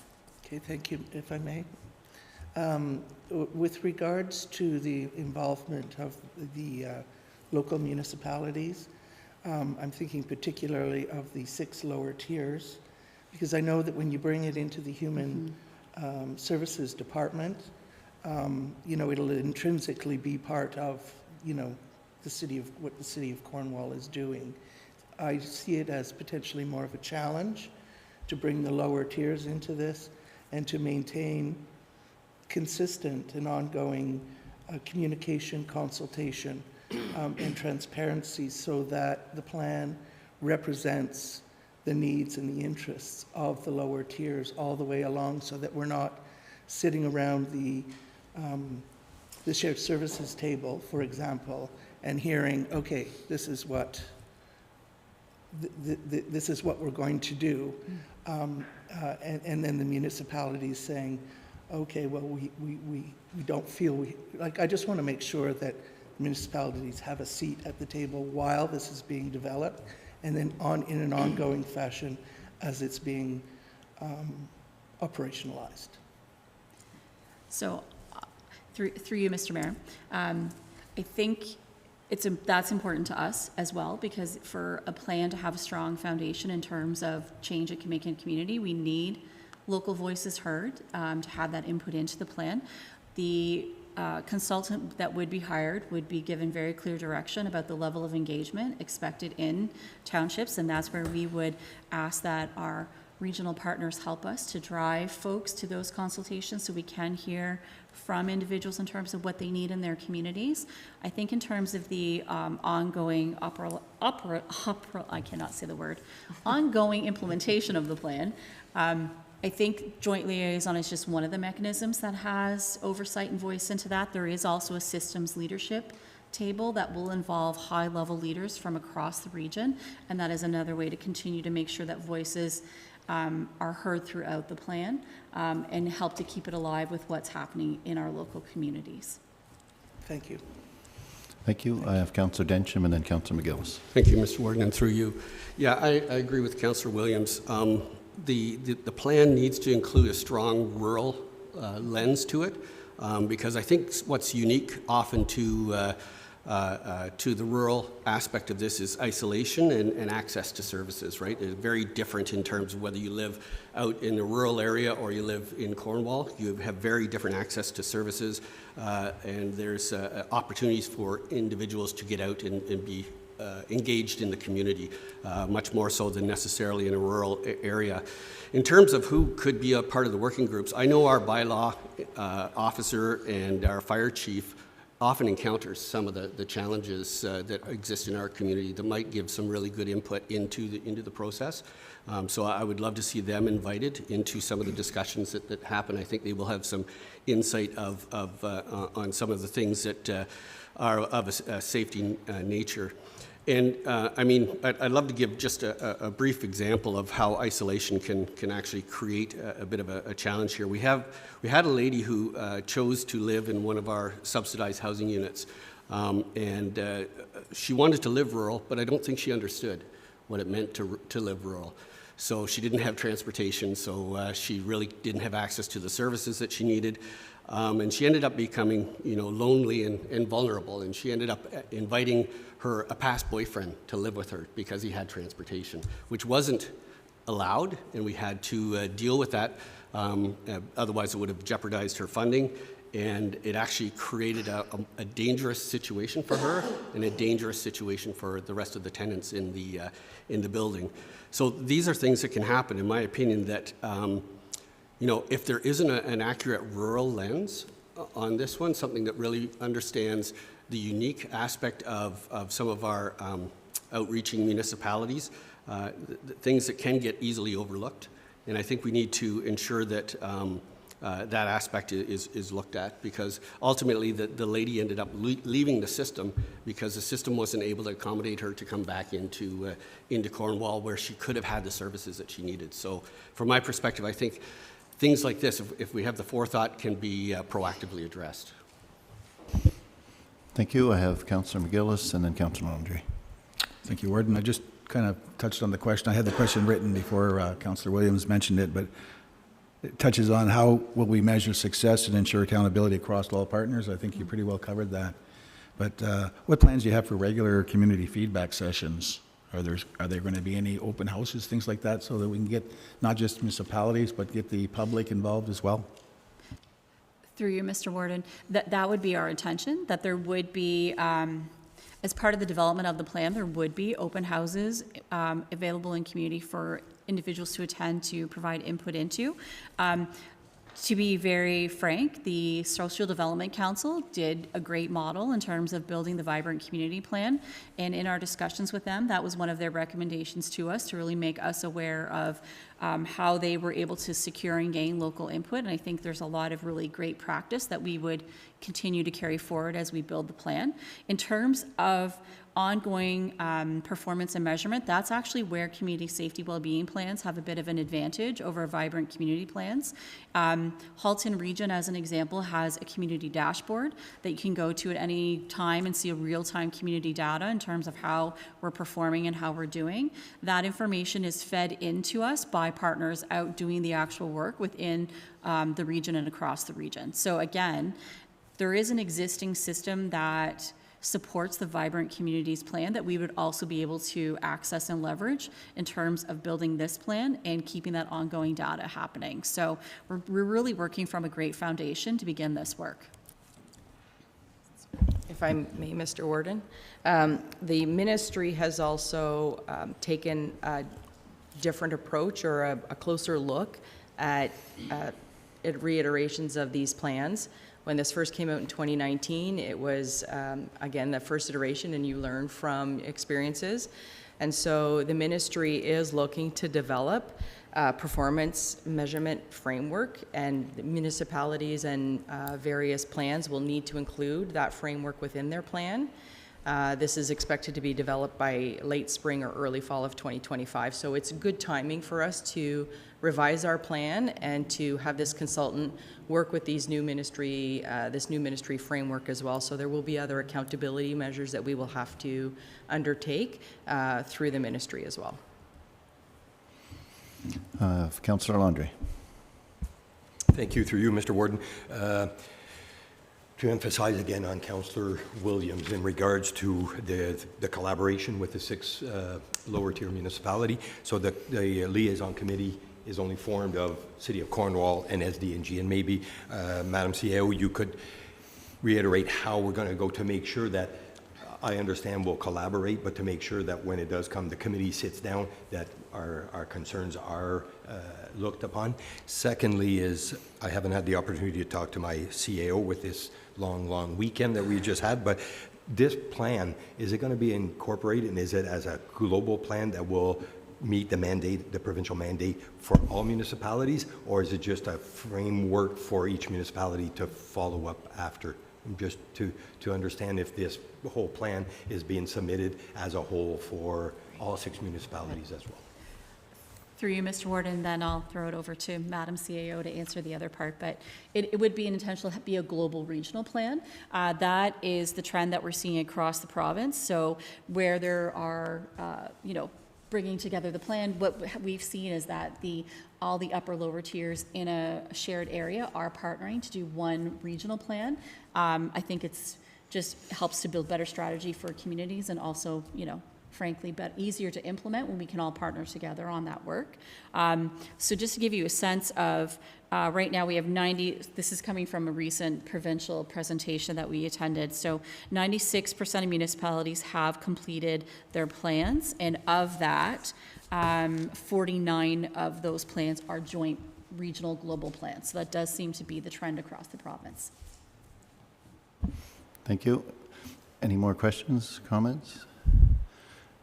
Okay, thank you, if I may. With regards to the involvement of the local municipalities, I'm thinking particularly of the 6 lower tiers, because I know that when you bring it into the Human Services Department, it'll intrinsically be part of, what the city of Cornwall is doing. I see it as potentially more of a challenge to bring the lower tiers into this and to maintain consistent and ongoing communication, consultation, and transparency so that the plan represents the needs and the interests of the lower tiers all the way along, so that we're not sitting around the shared services table, for example, and hearing, okay, this is what we're going to do, and then the municipalities saying, okay, well, we don't feel I just want to make sure that municipalities have a seat at the table while this is being developed, and then in an ongoing fashion as it's being operationalized. So through you, Mr. Mayor, I think that's important to us as well, because for a plan to have a strong foundation in terms of change it can make in community, we need local voices heard to have that input into the plan. The consultant that would be hired would be given very clear direction about the level of engagement expected in townships, and that's where we would ask that our regional partners help us to drive folks to those consultations so we can hear from individuals in terms of what they need in their communities. I think in terms of the ongoing I cannot say the word, ongoing implementation of the plan, I think joint liaison is just one of the mechanisms that has oversight and voice into that. There is also a systems leadership table that will involve high-level leaders from across the region, and that is another way to continue to make sure that voices are heard throughout the plan and help to keep it alive with what's happening in our local communities. Thank you. Thank you. I have Councillor Densham and then Councillor McGillis. Thank you, Mr. Warden, and through you. Yeah, I agree with Councillor Williams. The plan needs to include a strong rural lens to it, because I think what's unique often to the rural aspect of this is isolation and access to services, right? It's very different in terms of whether you live out in the rural area or you live in Cornwall. You have very different access to services, and there's opportunities for individuals to get out and be engaged in the community, much more so than necessarily in a rural area. In terms of who could be a part of the working groups, I know our bylaw officer and our fire chief often encounters some of the challenges that exist in our community that might give some really good input into the process. So I would love to see them invited into some of the discussions that happen. I think they will have some insight on some of the things that are of a safety nature. And I mean, I'd love to give just a brief example of how isolation can actually create a bit of a challenge here. We had a lady who chose to live in one of our subsidized housing units, and she wanted to live rural, but I don't think she understood what it meant to live rural. So she didn't have transportation, so she really didn't have access to the services that she needed. And she ended up becoming, lonely and vulnerable. And she ended up inviting a past boyfriend to live with her because he had transportation, which wasn't allowed, and we had to deal with that. Otherwise, it would have jeopardized her funding, and it actually created a dangerous situation for her and a dangerous situation for the rest of the tenants in the building. So these are things that can happen, in my opinion, that if there isn't an accurate rural lens on this one, something that really understands the unique aspect of some of our outreaching municipalities, things that can get easily overlooked. And I think we need to ensure that that aspect is looked at, because ultimately the lady ended up leaving the system because the system wasn't able to accommodate her to come back into Cornwall, where she could have had the services that she needed. So from my perspective, I think things like this, if we have the forethought, can be proactively addressed. Thank you. I have Councillor McGillis and then Councillor Landry. Thank you, Warden. I just kind of touched on the question. I had the question written before Councillor Williams mentioned it, but it touches on how will we measure success and ensure accountability across all partners. I think you pretty well covered that. But what plans do you have for regular community feedback sessions? Are there going to be any open houses, things like that, so that we can get not just municipalities, but get the public involved as well? Through you, Mr. Warden, that would be our intention, that there would be, as part of the development of the plan, there would be open houses available in community for individuals to attend, to provide input into. To be very frank, the Social Development Council did a great model in terms of building the vibrant community plan. And in our discussions with them, that was one of their recommendations to us, to really make us aware of how they were able to secure and gain local input. And I think there's a lot of really great practice that we would continue to carry forward as we build the plan. In terms of ongoing performance and measurement, that's actually where community safety well-being plans have a bit of an advantage over vibrant community plans. Halton Region, as an example, has a community dashboard that you can go to at any time and see a real-time community data in terms of how we're performing and how we're doing. That information is fed into us by partners out doing the actual work within the region and across the region. So again, there is an existing system that supports the Vibrant Communities plan that we would also be able to access and leverage in terms of building this plan and keeping that ongoing data happening. So we're really working from a great foundation to begin this work. If I may, Mr. Warden, the ministry has also taken a different approach, or a closer look at reiterations of these plans. When this first came out in 2019, it was, again, the first iteration, and you learn from experiences. And so the ministry is looking to develop a performance measurement framework, and municipalities and various plans will need to include that framework within their plan. This is expected to be developed by late spring or early fall of 2025. So it's good timing for us to revise our plan and to have this consultant work with these new ministry, this new ministry framework as well. So there will be other accountability measures that we will have to undertake through the ministry as well. Councillor Landry. Thank you. Through you, Mr. Warden. To emphasize again on Councillor Williams in regards to the collaboration with the 6 lower tier municipality. So the liaison committee is only formed of City of Cornwall and SDG, and maybe Madam CEO, you could reiterate how we're going to go to make sure that, I understand we'll collaborate, but to make sure that when it does come, the committee sits down, that our concerns are looked upon. Secondly is, I haven't had the opportunity to talk to my CAO with this long weekend that we just had, but this plan, is it going to be incorporated, and is it as a global plan that will meet the mandate, the provincial mandate for all municipalities, or is it just a framework for each municipality to follow up after? Just to understand if this whole plan is being submitted as a whole for all 6 municipalities as well. Through you, Mr. Warden, then I'll throw it over to Madam CAO to answer the other part, but it would be an intentional, be a global regional plan. That is the trend that we're seeing across the province. So where there are, bringing together the plan, what we've seen is that all the upper lower tiers in a shared area are partnering to do one regional plan. I think it's just helps to build better strategy for communities and also, frankly, but easier to implement when we can all partner together on that work. So just to give you a sense of, right now we have 90, this is coming from a recent provincial presentation that we attended, so 96% of municipalities have completed their plans, and of that, 49 of those plans are joint regional global plans. So that does seem to be the trend across the province. Thank you. Any more questions, comments?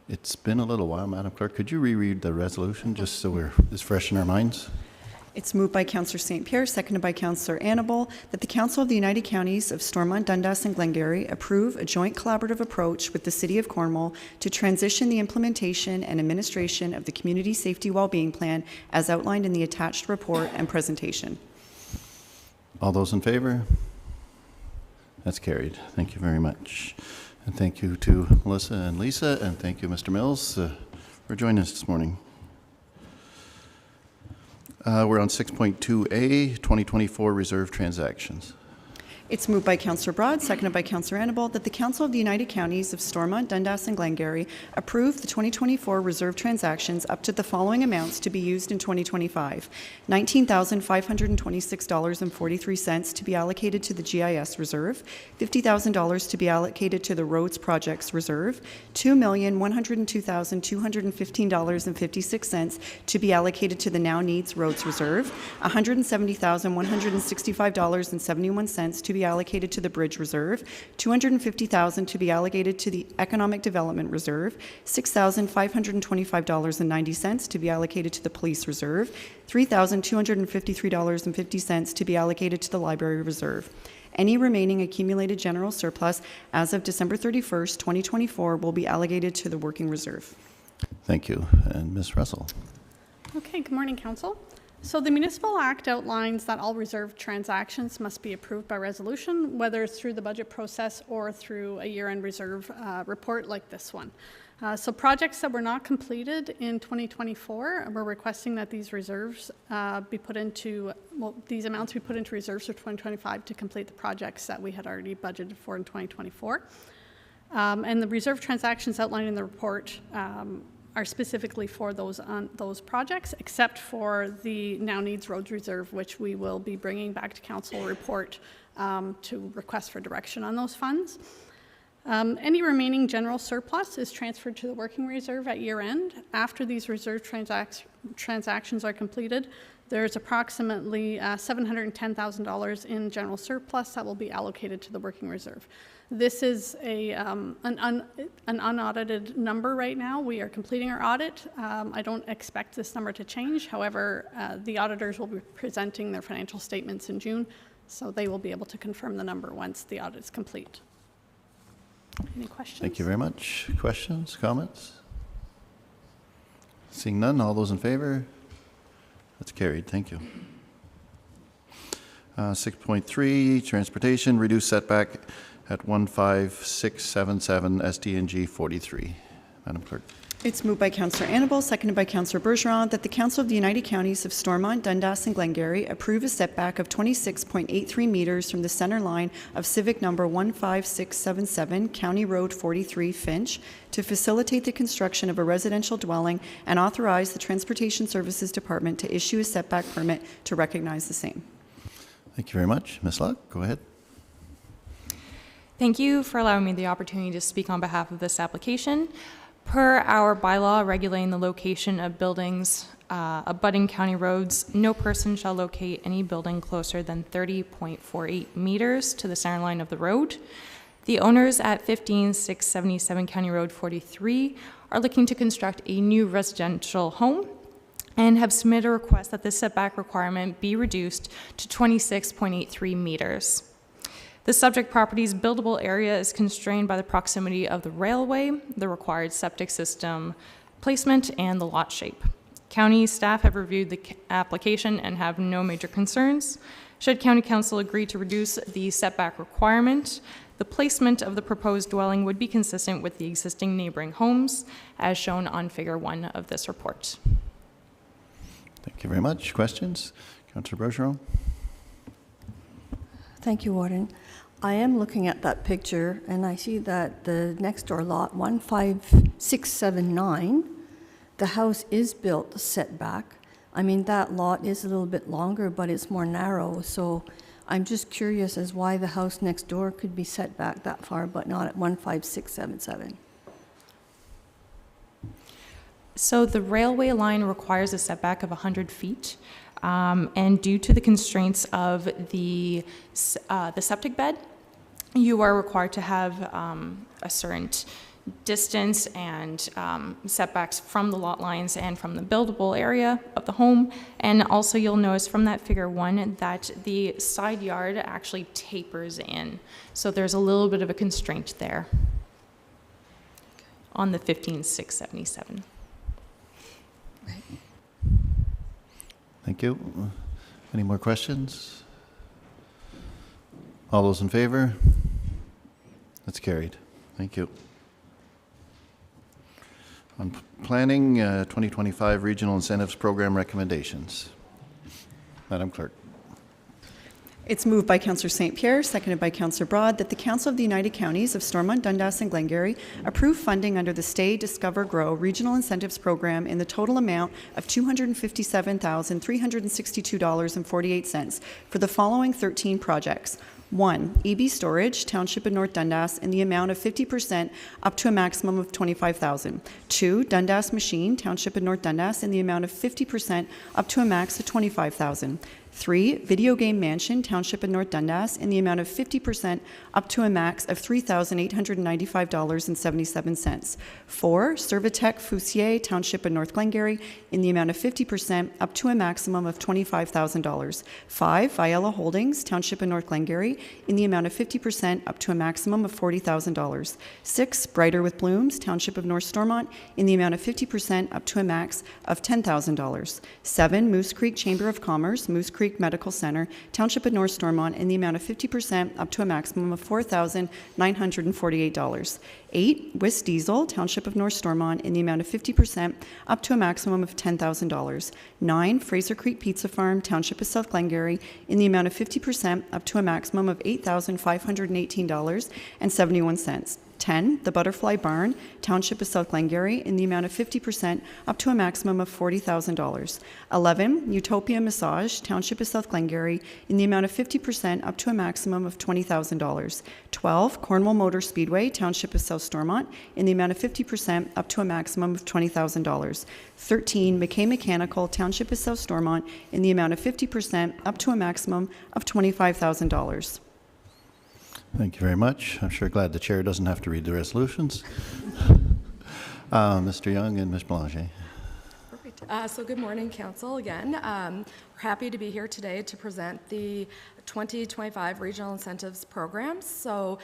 It's been a little while, Madam Clerk. Could you reread the resolution just so it's fresh in our minds? It's moved by Councillor St. Pierre, seconded by Councillor Annable, that the Council of the United Counties of Stormont, Dundas and Glengarry approve a joint collaborative approach with the City of Cornwall to transition the implementation and administration of the Community Safety Wellbeing Plan as outlined in the attached report and presentation. All those in favor? That's carried. Thank you very much. And thank you to Melissa and Lisa, and thank you, Mr. Mills, for joining us this morning. We're on 6.2A, 2024 reserve transactions. It's moved by Councillor Broad, seconded by Councillor Annable, that the Council of the United Counties of Stormont, Dundas and Glengarry approve the 2024 reserve transactions up to the following amounts to be used in 2025. $19,526.43 to be allocated to the GIS Reserve, $50,000 to be allocated to the Roads Projects Reserve, $2,102,215.56 to be allocated to the Now Needs Roads Reserve, $170,165.71 to be allocated to the Bridge Reserve, $250,000 to be allocated to the Economic Development Reserve, $6,525.90 to be allocated to the Police Reserve, $3,253.50 to be allocated to the Library Reserve. Any remaining accumulated general surplus as of December 31st, 2024 will be allocated to the Working Reserve. Thank you. And Ms. Russell. Okay, good morning, Council. So the Municipal Act outlines that all reserve transactions must be approved by resolution, whether it's through the budget process or through a year-end reserve report like this one. So projects that were not completed in 2024, we're requesting that these reserves be put into, these amounts be put into reserves for 2025 to complete the projects that we had already budgeted for in 2024. And the reserve transactions outlined in the report are specifically for those projects, except for the Now Needs Roads Reserve, which we will be bringing back to Council report to request for direction on those funds. Any remaining general surplus is transferred to the Working Reserve at year-end. After these reserve transactions are completed, there's approximately $710,000 in general surplus that will be allocated to the Working Reserve. This is an unaudited number right now. We are completing our audit. I don't expect this number to change. However, the auditors will be presenting their financial statements in June, so they will be able to confirm the number once the audit is complete. Any questions? Thank you very much. Questions, comments? Seeing none, all those in favor? That's carried. Thank you. 6.3, transportation, reduced setback at 15677 SDG 43. Madam Clerk. It's moved by Councillor Annable, seconded by Councillor Bergeron, that the Council of the United Counties of Stormont, Dundas and Glengarry approve a setback of 26.83 meters from the center line of Civic number 15677, County Road 43, Finch, to facilitate the construction of a residential dwelling and authorize the Transportation Services Department to issue a setback permit to recognize the same. Thank you very much. Ms. Luck, go ahead. Thank you for allowing me the opportunity to speak on behalf of this application. Per our bylaw regulating the location of buildings abutting county roads, no person shall locate any building closer than 30.48 meters to the center line of the road. The owners at 15677 County Road 43 are looking to construct a new residential home and have submitted a request that the setback requirement be reduced to 26.83 meters. The subject property's buildable area is constrained by the proximity of the railway, the required septic system placement, and the lot shape. County staff have reviewed the application and have no major concerns. Should County Council agree to reduce the setback requirement, the placement of the proposed dwelling would be consistent with the existing neighboring homes, as shown on Figure 1 of this report. Thank you very much. Questions? Councillor Bergeron? Thank you, Warden. I am looking at that picture, and I see that the next door lot, 15679, the house is built setback. I mean, that lot is a little bit longer, but it's more narrow, so I'm just curious as why the house next door could be set back that far, but not at 15677. So the railway line requires a setback of 100 feet. And due to the constraints of the septic bed, you are required to have a certain distance and setbacks from the lot lines and from the buildable area of the home. And also you'll notice from that Figure 1 that the side yard actually tapers in. So there's a little bit of a constraint there on the 15677. Right. Thank you. Any more questions? All those in favor? That's carried. Thank you. On planning, 2025 Regional Incentives Program recommendations. Madam Clerk. It's moved by Councillor St. Pierre, seconded by Councillor Broad, that the Council of the United Counties of Stormont, Dundas, and Glengarry approve funding under the Stay, Discover, Grow Regional Incentives Program in the total amount of $257,362.48 for the following 13 projects. 1. EB Storage, Township of North Dundas, in the amount of 50% up to a maximum of $25,000. 2. Dundas Machine, Township of North Dundas, in the amount of 50% up to a max of $25,000. 3. Video Game Mansion, Township of North Dundas, in the amount of 50% up to a max of $3,895.77. 4. Servitec Foussier, Township of North Glengarry, in the amount of 50% up to a maximum of $25,000. 5. Viella Holdings, Township of North Glengarry, in the amount of 50% up to a maximum of $40,000. 6. Brighter with Blooms, Township of North Stormont, in the amount of 50% up to a max of $10,000. 7. Moose Creek Chamber of Commerce, Moose Creek Medical Center, Township of North Stormont, in the amount of 50% up to a maximum of $4,948. 8. Wist Diesel, Township of North Stormont, in the amount of 50% up to a maximum of $10,000. 9. Fraser Creek Pizza Farm, Township of South Glengarry, in the amount of 50% up to a maximum of $8,518.71. 10. The Butterfly Barn, Township of South Glengarry, in the amount of 50% up to a maximum of $40,000. 11. Utopia Massage, Township of South Glengarry, in the amount of 50% up to a maximum of $20,000. 12. Cornwall Motor Speedway, Township of South Stormont, in the amount of 50% up to a maximum of $20,000. 13. McKay Mechanical, Township of South Stormont, in the amount of 50% up to a maximum of $25,000. Thank you very much. I'm sure glad the chair doesn't have to read the resolutions. Mr. Young and Ms. Belanger. Perfect. So good morning, Council, again. We're happy to be here today to present the 2025 Regional Incentives Programs. So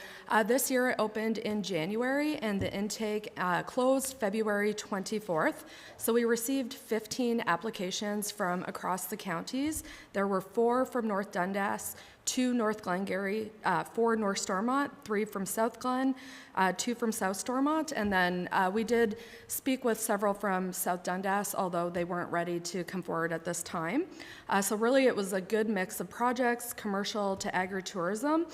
this year it opened in January and the intake closed February 24th. So we received 15 applications from across the counties. There were 4 from North Dundas, 2 North Glengarry, 4 North Stormont, 3 from South Glen, 2 from South Stormont, and then we did speak with several from South Dundas, although they weren't ready to come forward at this time. So really it was a good mix of projects, commercial to agritourism.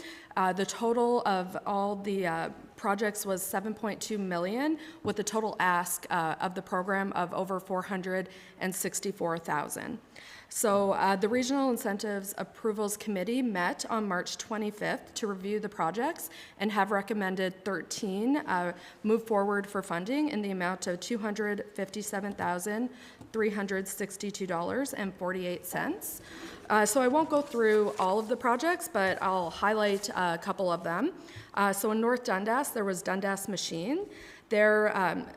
The total of all the projects was $7.2 million, with a total ask of the program of over $464,000. So the Regional Incentives Approvals Committee met on March 25th to review the projects and have recommended 13 move forward for funding in the amount of $257,362.48. So I won't go through all of the projects, but I'll highlight a couple of them. So in North Dundas, there was Dundas Machine. There,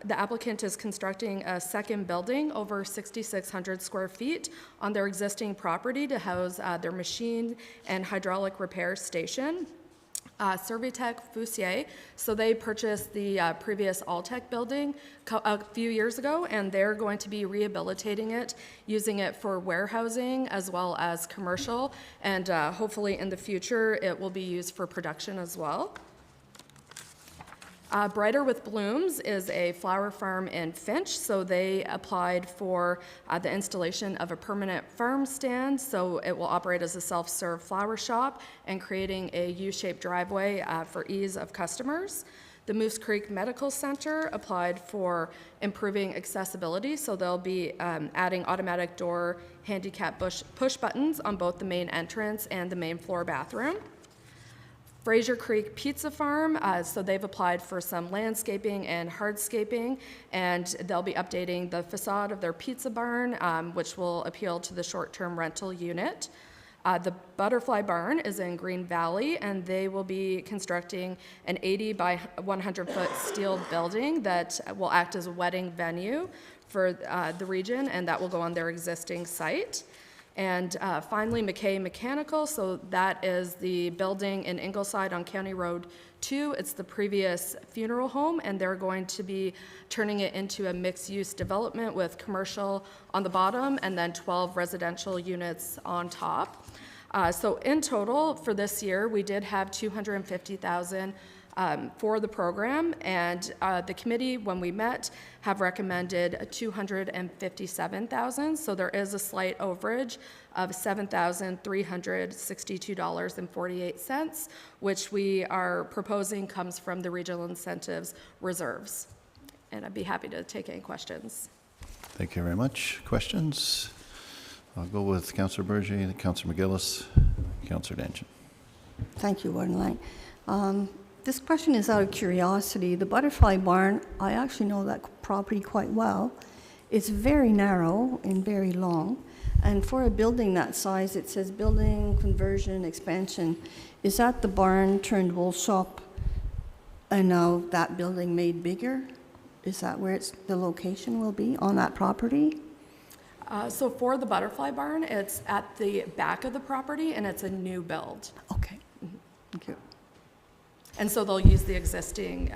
the applicant is constructing a second building over 6,600 square feet on their existing property to house their machine and hydraulic repair station. Servitech Foussier, so they purchased the previous Alltech building a few years ago, and they're going to be rehabilitating it, using it for warehousing as well as commercial, and hopefully in the future it will be used for production as well. Brighter with Blooms is a flower farm in Finch, so they applied for the installation of a permanent farm stand, so it will operate as a self-serve flower shop and creating a U-shaped driveway for ease of customers. The Moose Creek Medical Center applied for improving accessibility, so they'll be adding automatic door handicap push buttons on both the main entrance and the main floor bathroom. Fraser Creek Pizza Farm, so they've applied for some landscaping and hardscaping, and they'll be updating the facade of their pizza barn, which will appeal to the short-term rental unit. The Butterfly Barn is in Green Valley, and they will be constructing an 80 by 100-foot steel building that will act as a wedding venue for the region, and that will go on their existing site. And finally, McKay Mechanical, so that is the building in Ingleside on County Road 2. It's the previous funeral home, and they're going to be turning it into a mixed-use development with commercial on the bottom and then 12 residential units on top. So in total, for this year, we did have $250,000 for the program, and the committee, when we met, have recommended $257,000. So there is a slight overage of $7,362.48, which we are proposing comes from the regional incentives reserves. And I'd be happy to take any questions. Thank you very much. Questions? I'll go with Councillor Berger, Councillor McGillis, Councillor Danchin. Thank you, Warden Lang. This question is out of curiosity. The Butterfly Barn, I actually know that property quite well. It's very narrow and very long. And for a building that size, it says building, conversion, expansion. Is that the barn turned wool shop and now that building made bigger? Is that where the location will be on that property? So for the Butterfly Barn, it's at the back of the property, and it's a new build. Okay, thank you. And so they'll use the existing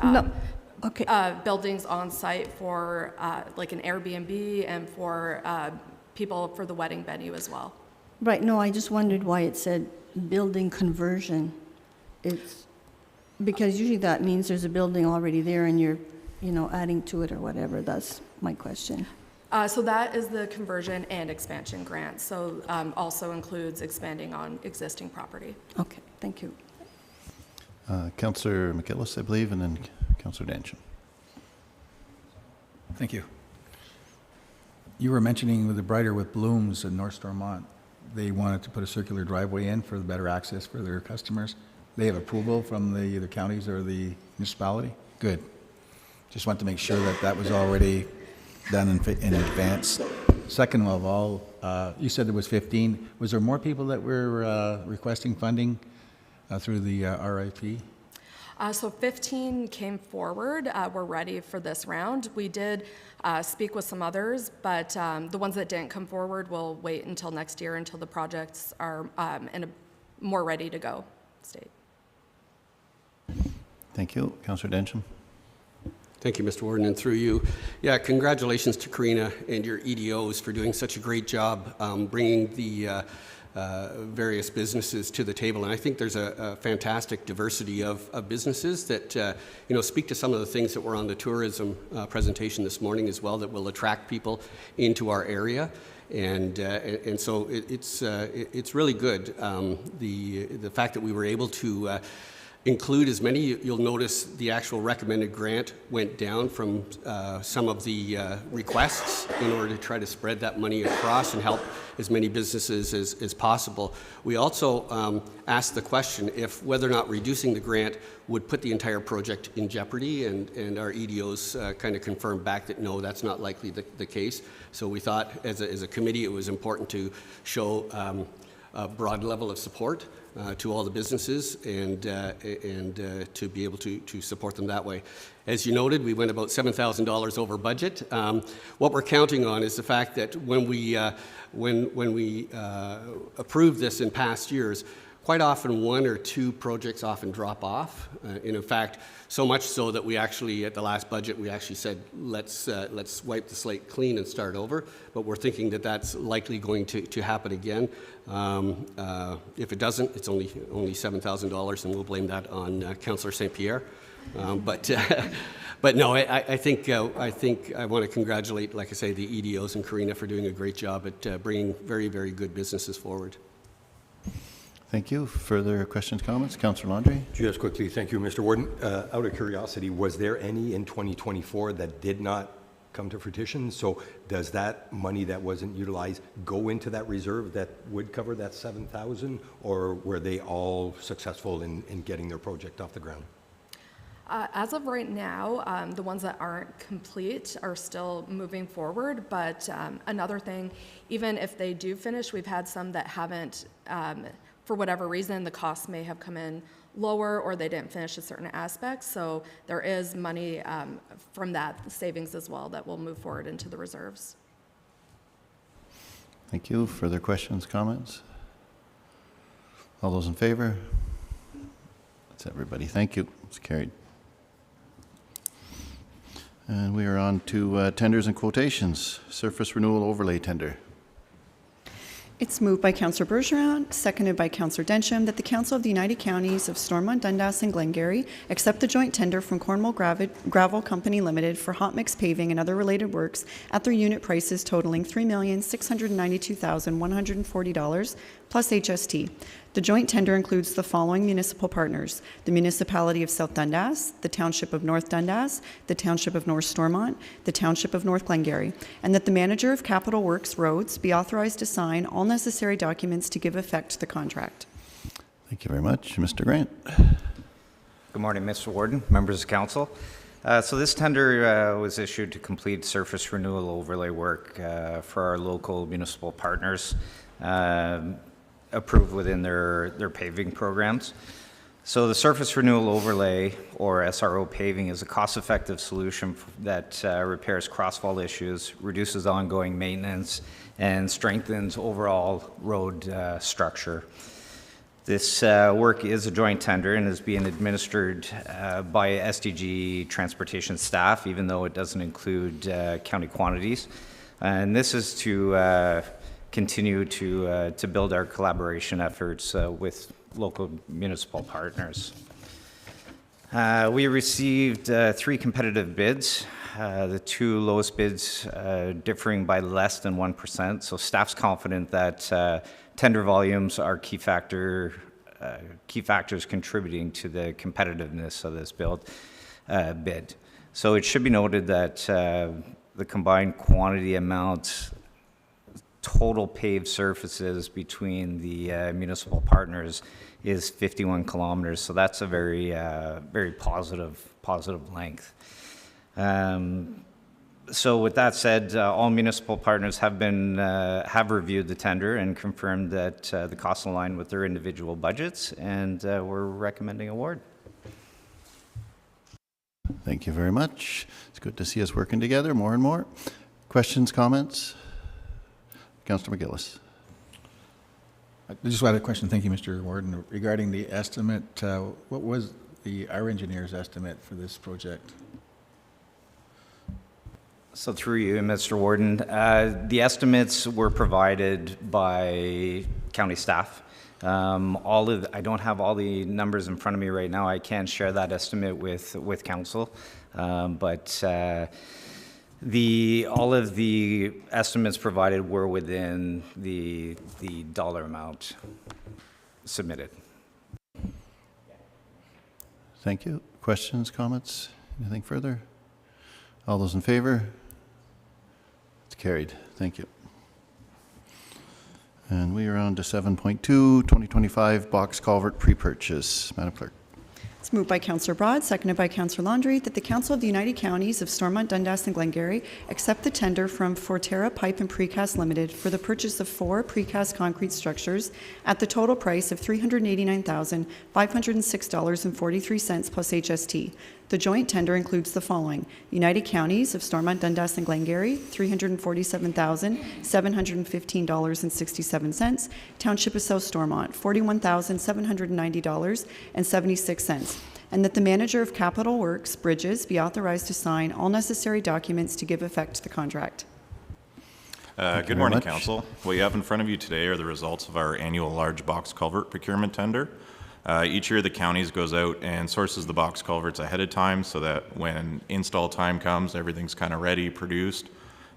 buildings on site for like an Airbnb and for people for the wedding venue as well. Right, no, I just wondered why it said building conversion. It's because usually that means there's a building already there and you're, adding to it or whatever. That's my question. So that is the conversion and expansion grant. So also includes expanding on existing property. Okay, thank you. Councillor McGillis, I believe, and then Councillor Danchin. Thank you. You were mentioning with the Brighter with Blooms in North Stormont, they wanted to put a circular driveway in for better access for their customers. They have approval from the counties or the municipality? Good. Just want to make sure that that was already done in advance. Second of all, you said there was 15. Was there more people that were requesting funding through the RIP? So 15 came forward. We're ready for this round. We did speak with some others, but the ones that didn't come forward will wait until next year until the projects are in a more ready to go state. Thank you. Councillor Danchin. Thank you, Mr. Warden, and through you. Yeah, congratulations to Karina and your EDOs for doing such a great job bringing the various businesses to the table. And I think there's a fantastic diversity of businesses that speak to some of the things that were on the tourism presentation this morning as well, that will attract people into our area. And so it's really good. The fact that we were able to include as many. You'll notice the actual recommended grant went down from some of the requests in order to try to spread that money across and help as many businesses as possible. We also asked the question if whether or not reducing the grant would put the entire project in jeopardy, and our EDOs kind of confirmed back that no, that's not likely the case. So we thought as a committee it was important to show a broad level of support to all the businesses and to be able to support them that way. As you noted, we went about $7,000 over budget. What we're counting on is the fact that when we approved this in past years, quite often one or two projects often drop off. And in fact, so much so that we actually, at the last budget, we actually said, let's wipe the slate clean and start over. But we're thinking that that's likely going to happen again. If it doesn't, it's only $7,000, and we'll blame that on Councillor St. Pierre. But no, I think I want to congratulate, like I say, the EDOs and Karina for doing a great job at bringing very, very good businesses forward. Thank you. Further questions, comments? Councillor Landry? Just quickly, thank you, Mr. Warden. Out of curiosity, was there any in 2024 that did not come to fruition? So does that money that wasn't utilized go into that reserve that would cover that 7,000, or were they all successful in getting their project off the ground? As of right now, the ones that aren't complete are still moving forward, but another thing, even if they do finish, we've had some that haven't, for whatever reason, the costs may have come in lower or they didn't finish a certain aspect, so there is money from that savings as well that will move forward into the reserves. Thank you. Further questions, comments? All those in favor? That's everybody. Thank you. It's carried. And we are on to tenders and quotations. Surface renewal overlay tender. It's moved by Councillor Bergeron, seconded by Councillor Densham, that the Council of the United Counties of Stormont, Dundas and Glengarry accept the joint tender from Cornwall Gravel Company Limited for hot mix paving and other related works at their unit prices totaling $3,692,140 plus HST. The joint tender includes the following municipal partners: the Municipality of South Dundas, the Township of North Dundas, the Township of North Stormont, the Township of North Glengarry, and that the Manager of Capital Works Roads be authorized to sign all necessary documents to give effect to the contract. Thank you very much. Mr. Grant. Good morning, Mr. Warden, members of council. So this tender was issued to complete surface renewal overlay work for our local municipal partners, approved within their paving programs. So the surface renewal overlay, or SRO paving, is a cost-effective solution that repairs crossfall issues, reduces ongoing maintenance, and strengthens overall road structure. This work is a joint tender and is being administered by SDG transportation staff, even though it doesn't include county quantities. And this is to continue to build our collaboration efforts with local municipal partners. We received 3 competitive bids, the 2 lowest bids differing by less than 1%. So staff's confident that tender volumes are key factors contributing to the competitiveness of this bid. So it should be noted that the combined quantity amount total paved surfaces between the municipal partners is 51 kilometers. So that's a very positive length. So with that said, all municipal partners have reviewed the tender and confirmed that the costs align with their individual budgets, and we're recommending award. Thank you very much. It's good to see us working together more and more. Questions, comments? Councillor McGillis. I just had a question. Thank you, Mr. Warden. Regarding the estimate, what was our engineer's estimate for this project? So through you, Mr. Warden, the estimates were provided by county staff. I don't have all the numbers in front of me right now. I can share that estimate with council, but all of the estimates provided were within the dollar amount submitted. Thank you. Questions, comments, anything further? All those in favor? It's carried. Thank you. And we are on to 7.2, 2025 box culvert pre-purchase. Madam Clerk. It's moved by Councillor Broad, seconded by Councillor Landry, that the Council of the United Counties of Stormont, Dundas and Glengarry accept the tender from Forterra Pipe and Precast Limited for the purchase of 4 precast concrete structures at the total price of $389,506.43 plus HST. The joint tender includes the following: United Counties of Stormont, Dundas and Glengarry, $347,715.67. Township of South Stormont, $41,790.76. And that the manager of Capital Works Bridges be authorized to sign all necessary documents to give effect to the contract. Good morning, Council. What you have in front of you today are the results of our annual large box culvert procurement tender. Each year the counties goes out and sources the box culverts ahead of time so that when install time comes, everything's kind of ready, produced,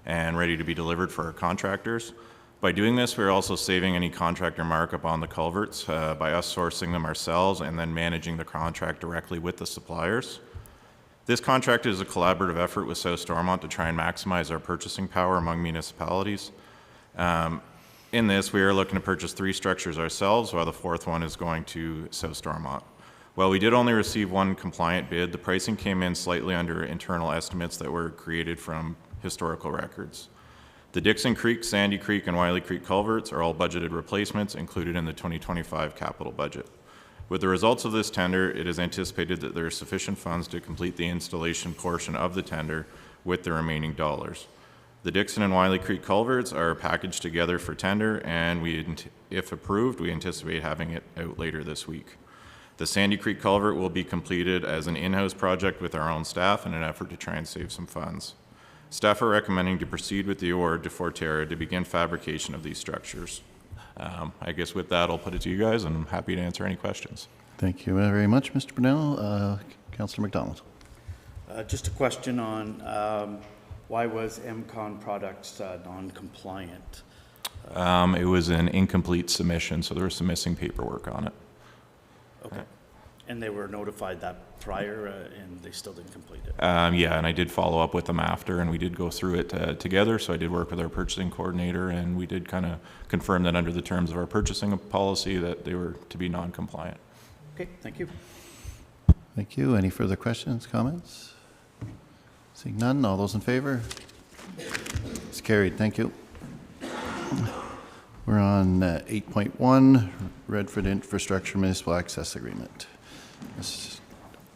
and ready to be delivered for our contractors. By doing this, we're also saving any contractor markup on the culverts by us sourcing them ourselves and then managing the contract directly with the suppliers. This contract is a collaborative effort with South Stormont to try and maximize our purchasing power among municipalities. In this, we are looking to purchase 3 structures ourselves, while the 4th one is going to South Stormont. While we did only receive 1 compliant bid, the pricing came in slightly under internal estimates that were created from historical records. The Dixon Creek, Sandy Creek, and Wiley Creek culverts are all budgeted replacements included in the 2025 capital budget. With the results of this tender, it is anticipated that there are sufficient funds to complete the installation portion of the tender with the remaining dollars. The Dixon and Wiley Creek culverts are packaged together for tender, and if approved, we anticipate having it out later this week. The Sandy Creek culvert will be completed as an in-house project with our own staff in an effort to try and save some funds. Staff are recommending to proceed with the award to Forterra to begin fabrication of these structures. I guess with that, I'll put it to you guys, and I'm happy to answer any questions. Thank you very much, Mr. Brunel. Councillor McDonald. Just a question on why was MCON products non-compliant? It was an incomplete submission, so there was some missing paperwork on it. Okay. And they were notified that prior, and they still didn't complete it? Yeah, and I did follow up with them after, and we did go through it together. So I did work with our purchasing coordinator, and we did kind of confirm that under the terms of our purchasing policy that they were to be non-compliant. Okay, thank you. Thank you. Any further questions, comments? Seeing none, all those in favor? It's carried. Thank you. We're on 8.1, Redford Infrastructure Municipal Access Agreement.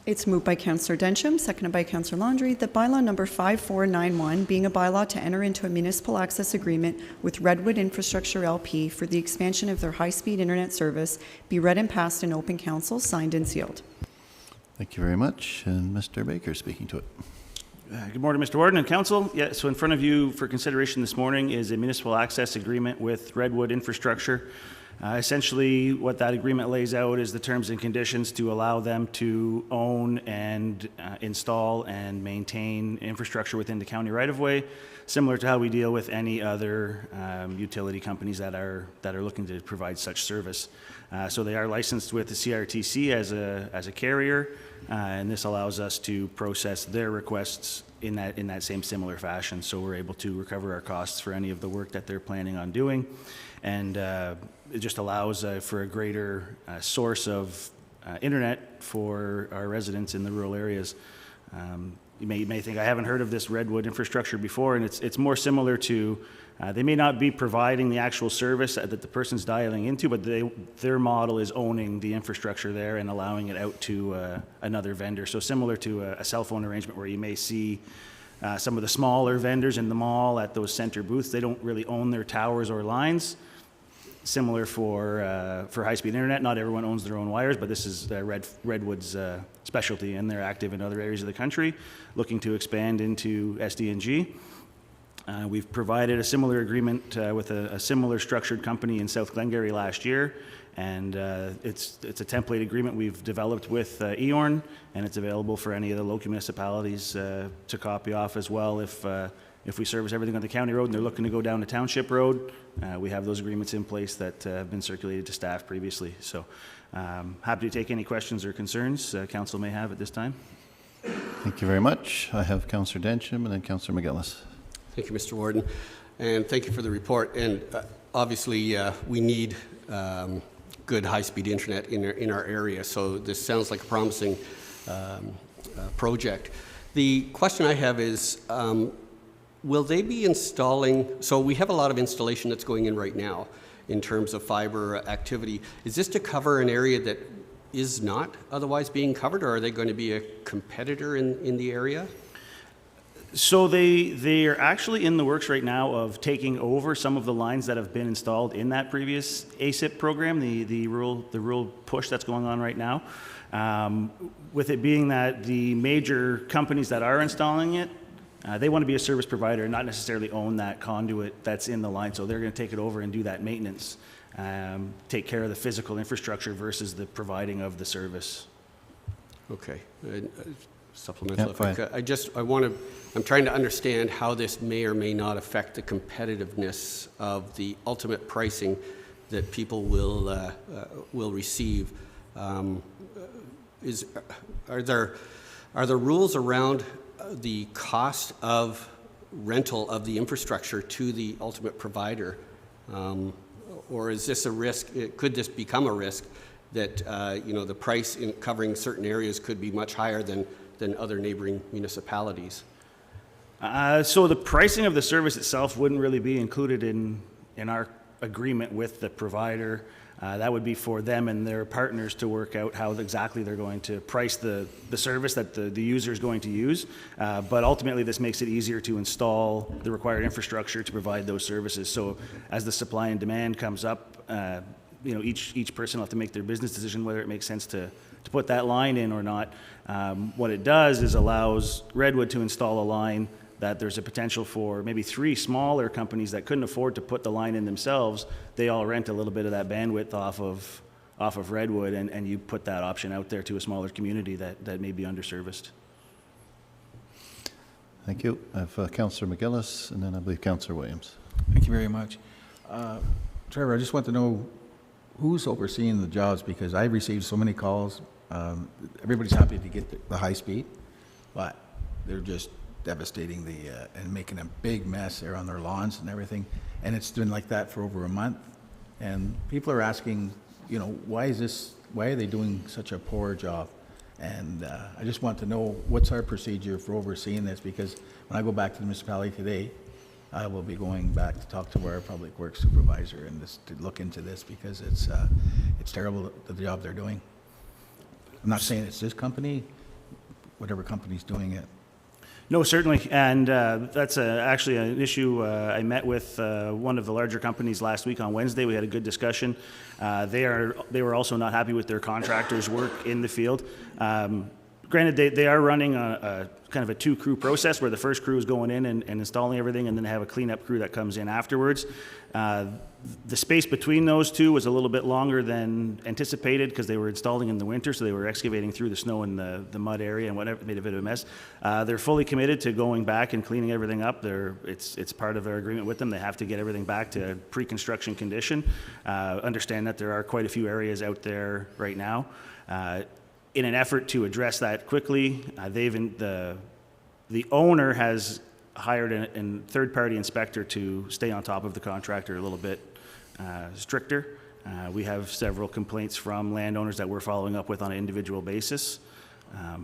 It's moved by Councillor Densham, seconded by Councillor Landry, that bylaw number 5491, being a bylaw to enter into a municipal access agreement with Redwood Infrastructure LP for the expansion of their high-speed internet service, be read and passed in open council, signed and sealed. Thank you very much. And Mr. Baker speaking to it. Good morning, Mr. Warden and Council. Yeah, so in front of you for consideration this morning is a municipal access agreement with Redwood Infrastructure. Essentially, what that agreement lays out is the terms and conditions to allow them to own and install and maintain infrastructure within the county right-of-way, similar to how we deal with any other utility companies that are looking to provide such service. So they are licensed with the CRTC as a carrier, and this allows us to process their requests in that same similar fashion. So we're able to recover our costs for any of the work that they're planning on doing, and it just allows for a greater source of internet for our residents in the rural areas. You may think I haven't heard of this Redwood Infrastructure before, and it's more similar to, they may not be providing the actual service that the person's dialing into, but their model is owning the infrastructure there and allowing it out to another vendor. So similar to a cell phone arrangement where you may see some of the smaller vendors in the mall at those center booths. They don't really own their towers or lines. Similar for high-speed internet, not everyone owns their own wires, but this is Redwood's specialty, and they're active in other areas of the country, looking to expand into SDG. We've provided a similar agreement with a similar structured company in South Glengarry last year, and it's a template agreement we've developed with EORN, and it's available for any of the local municipalities to copy off as well if if we service everything on the county road and they're looking to go down the township road, we have those agreements in place that have been circulated to staff previously. So happy to take any questions or concerns council may have at this time. Thank you very much. I have Councillor Densham and then Councillor McGillis. Thank you, Mr. Warden, and thank you for the report. And obviously, we need good high-speed internet in our area, so this sounds like a promising project. The question I have is, will they be installing, so we have a lot of installation that's going in right now in terms of fiber activity. Is this to cover an area that is not otherwise being covered, or are they going to be a competitor in the area? So they are actually in the works right now of taking over some of the lines that have been installed in that previous ASIP program, the rural push that's going on right now. With it being that the major companies that are installing it, they want to be a service provider and not necessarily own that conduit that's in the line. So they're going to take it over and do that maintenance, take care of the physical infrastructure versus the providing of the service. Okay. Supplemental. I'm trying to understand how this may or may not affect the competitiveness of the ultimate pricing that people will receive. Are there rules around the cost of rental of the infrastructure to the ultimate provider, or is this a risk? Could this become a risk that the price in covering certain areas could be much higher than other neighboring municipalities? So the pricing of the service itself wouldn't really be included in our agreement with the provider. That would be for them and their partners to work out how exactly they're going to price the service that the user is going to use. But ultimately, this makes it easier to install the required infrastructure to provide those services. So as the supply and demand comes up, each person will have to make their business decision whether it makes sense to put that line in or not. What it does is allows Redwood to install a line that there's a potential for maybe 3 smaller companies that couldn't afford to put the line in themselves. They all rent a little bit of that bandwidth off of Redwood, and you put that option out there to a smaller community that may be underserviced. Thank you. I have Councillor McGillis and then I believe Councillor Williams. Thank you very much. Trevor, I just want to know who's overseeing the jobs, because I've received so many calls. Everybody's happy to get the high speed, but they're just devastating and making a big mess there on their lawns and everything. And it's been like that for over a month. And people are asking, why are they doing such a poor job? And I just want to know what's our procedure for overseeing this, because when I go back to the municipality today, I will be going back to talk to our public works supervisor and to look into this, because it's terrible, the job they're doing. I'm not saying it's this company, whatever company's doing it. No, certainly, and that's actually an issue. I met with one of the larger companies last week on Wednesday. We had a good discussion. They were also not happy with their contractors' work in the field. Granted, they are running a kind of a 2-crew process where the first crew is going in and installing everything, and then they have a cleanup crew that comes in afterwards. The space between those two was a little bit longer than anticipated because they were installing in the winter, so they were excavating through the snow and the mud area and whatever, made a bit of a mess. They're fully committed to going back and cleaning everything up. It's part of our agreement with them. They have to get everything back to pre-construction condition. Understand that there are quite a few areas out there right now. In an effort to address that quickly, the owner has hired a third-party inspector to stay on top of the contractor a little bit stricter. We have several complaints from landowners that we're following up with on an individual basis,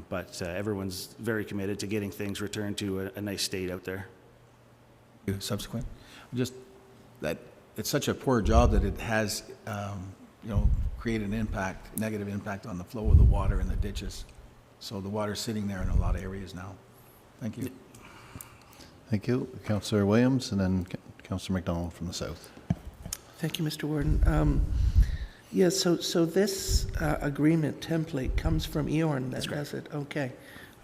but everyone's very committed to getting things returned to a nice state out there. Subsequent, just that it's such a poor job that it has, create an negative impact on the flow of the water in the ditches. So the water's sitting there in a lot of areas now. Thank you. Thank you. Councillor Williams and then Councillor McDonald from the South. Thank you, Mr. Warden. So this agreement template comes from EORN, does it? Okay.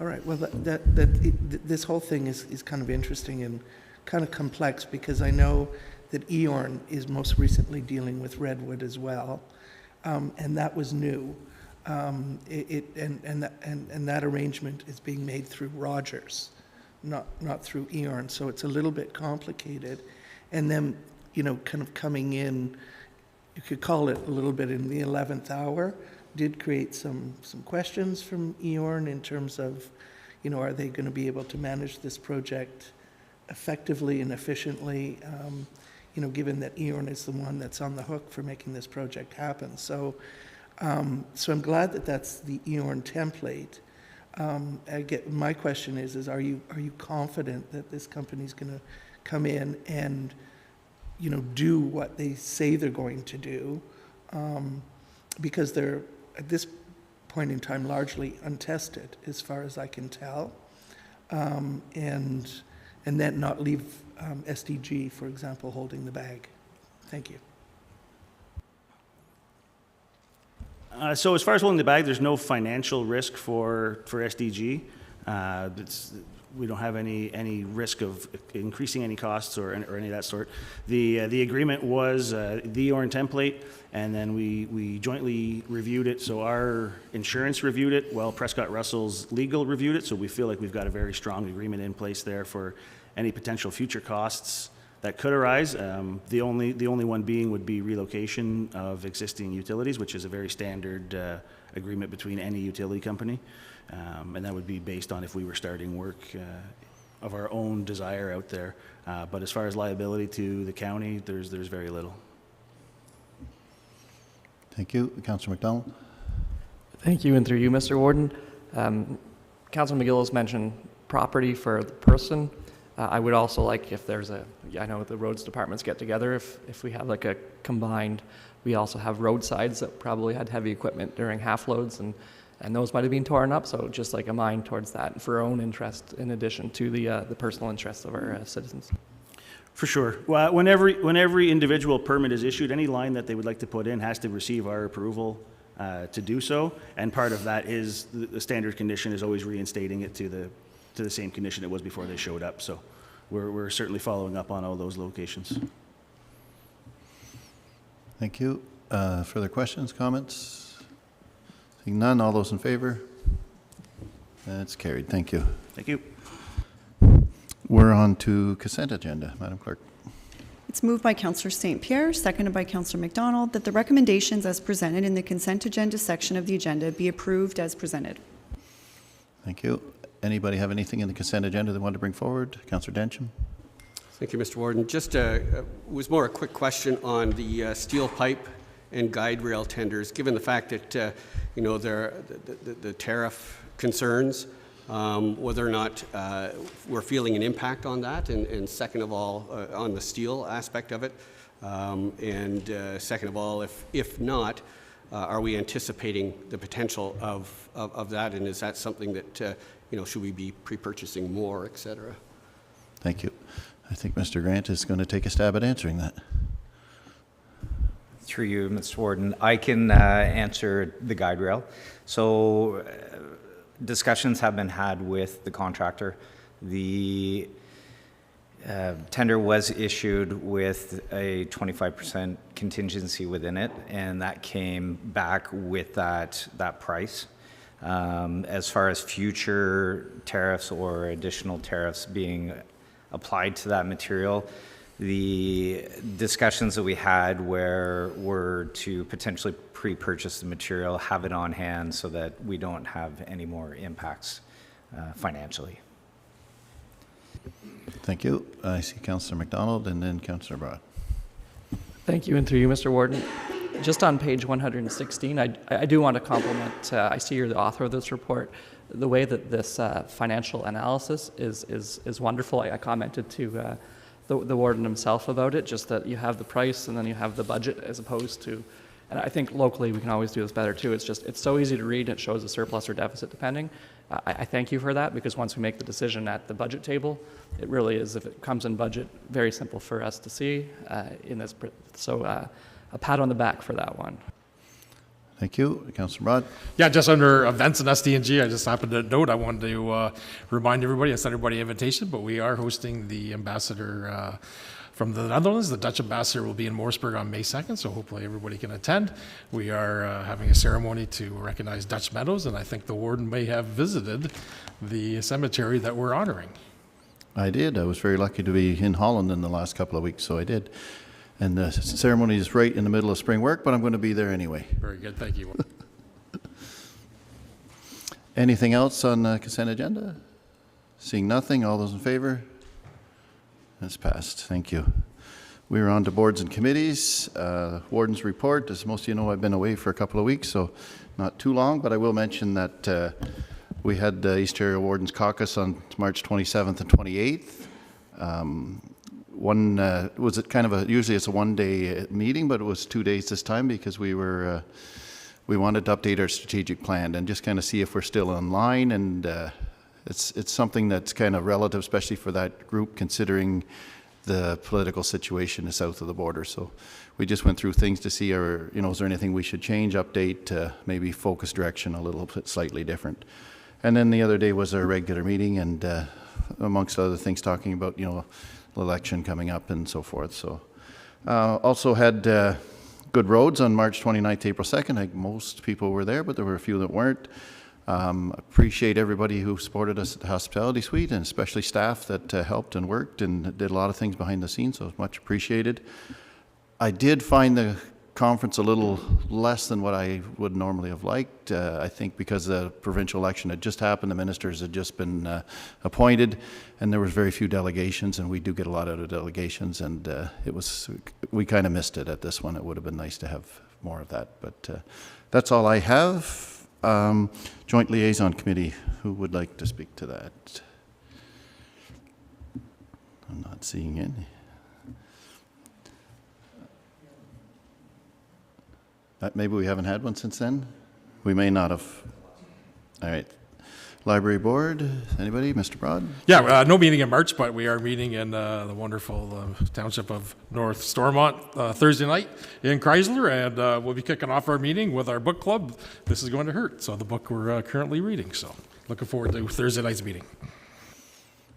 All right. Well, this whole thing is kind of interesting and kind of complex, because I know that EORN is most recently dealing with Redwood as well. And that was new, and that arrangement is being made through Rogers. not through EORN, so it's a little bit complicated. And then, kind of coming in, you could call it a little bit in the 11th hour, did create some questions from EORN in terms of, are they going to be able to manage this project effectively and efficiently, given that EORN is the one that's on the hook for making this project happen. So I'm glad that that's the EORN template. My question is are you confident that this company's going to come in and, do what they say they're going to do? Because they're, at this point in time, largely untested, as far as I can tell, and then not leave SDG, for example, holding the bag. Thank you. So as far as holding the bag, there's no financial risk for SDG. We don't have any risk of increasing any costs or any of that sort. The agreement was the EORN template, and then we jointly reviewed it. So our insurance reviewed it, while Prescott Russell's legal reviewed it. So we feel like we've got a very strong agreement in place there for any potential future costs that could arise. The only one being would be relocation of existing utilities, which is a very standard agreement between any utility company. And that would be based on if we were starting work of our own desire out there. But as far as liability to the county, there's very little. Thank you. Councillor McDonald. Thank you, and through you, Mr. Warden. Councillor McGill has mentioned property for the person. I would also like if there's I know the roads departments get together, if we have like a combined, we also have roadsides that probably had heavy equipment during half loads, and those might have been torn up, so just like a mind towards that for our own interest in addition to the personal interests of our citizens. For sure. Well, when every individual permit is issued, any line that they would like to put in has to receive our approval to do so, and part of that is the standard condition is always reinstating it to the same condition it was before they showed up. So we're certainly following up on all those locations. Thank you. Further questions, comments? Seeing none, all those in favor? That's carried. Thank you. Thank you. We're on to consent agenda. Madam Clerk. It's moved by Councillor St. Pierre, seconded by Councillor McDonald, that the recommendations as presented in the consent agenda section of the agenda be approved as presented. Thank you. Anybody have anything in the consent agenda they want to bring forward? Councillor Densham. Thank you, Mr. Warden. Just was more a quick question on the steel pipe and guide rail tenders, given the fact that the tariff concerns, whether or not we're feeling an impact on that, and second of all, on the steel aspect of it, and second of all, if not, are we anticipating the potential of that, and is that something that should we be pre-purchasing more, et cetera? Thank you. I think Mr. Grant is going to take a stab at answering that. Through you, Mr. Warden, I can answer the guide rail. So discussions have been had with the contractor. The tender was issued with a 25% contingency within it, and that came back with that price. As far as future tariffs or additional tariffs being applied to that material, the discussions that we had were to potentially pre-purchase the material, have it on hand so that we don't have any more impacts financially. Thank you. I see Councillor McDonald and then Councillor Broad. Thank you, and through you, Mr. Warden. Just on page 116, I do want to compliment, I see you're the author of this report, the way that this financial analysis is wonderful. I commented to the warden himself about it, just that you have the price and then you have the budget as opposed to, and I think locally we can always do this better too. It's so easy to read. It shows a surplus or deficit depending. I thank you for that, because once we make the decision at the budget table, it really is, if it comes in budget, very simple for us to see in this. So a pat on the back for that one. Thank you. Councillor Broad. Yeah, just under events and SDG, I just happened to note, I wanted to remind everybody, I sent everybody an invitation, but we are hosting the ambassador from the Netherlands. The Dutch ambassador will be in Mooresburg on May 2nd, so hopefully everybody can attend. We are having a ceremony to recognize Dutch meadows, and I think the warden may have visited the cemetery that we're honoring. I did. I was very lucky to be in Holland in the last couple of weeks, so I did. And the ceremony is right in the middle of spring work, but I'm going to be there anyway. Very good, thank you. Anything else on the consent agenda? Seeing nothing, all those in favor? That's passed. Thank you. We're on to boards and committees. Warden's report. As most of you know, I've been away for a couple of weeks, so not too long, but I will mention that we had the East Area Wardens Caucus on March 27th and 28th. Was it kind of usually it's a one-day meeting, but it was 2 days this time because we wanted to update our strategic plan and just kind of see if we're still in line. And it's something that's kind of relative, especially for that group, considering the political situation south of the border. So we just went through things to see, is there anything we should change, update, maybe focus direction a little bit slightly different. And then the other day was our regular meeting, and amongst other things, talking about, the election coming up and so forth. So also had good roads on March 29th, April 2nd. I think most people were there, but there were a few that weren't. Appreciate everybody who supported us at the hospitality suite, and especially staff that helped and worked and did a lot of things behind the scenes, so it was much appreciated. I did find the conference a little less than what I would normally have liked. I think because the provincial election had just happened, the ministers had just been appointed, and there was very few delegations, and we do get a lot out of delegations, and we kind of missed it at this one. It would have been nice to have more of that, but that's all I have. Joint Liaison Committee, who would like to speak to that? I'm not seeing any. Maybe we haven't had one since then? We may not have. All right. Library Board, anybody? Mr. Broad? Yeah, no meeting in March, but we are meeting in the wonderful township of North Stormont Thursday night in Chrysler, and we'll be kicking off our meeting with our book club, This Is Going to Hurt, so the book we're currently reading. So looking forward to Thursday night's meeting.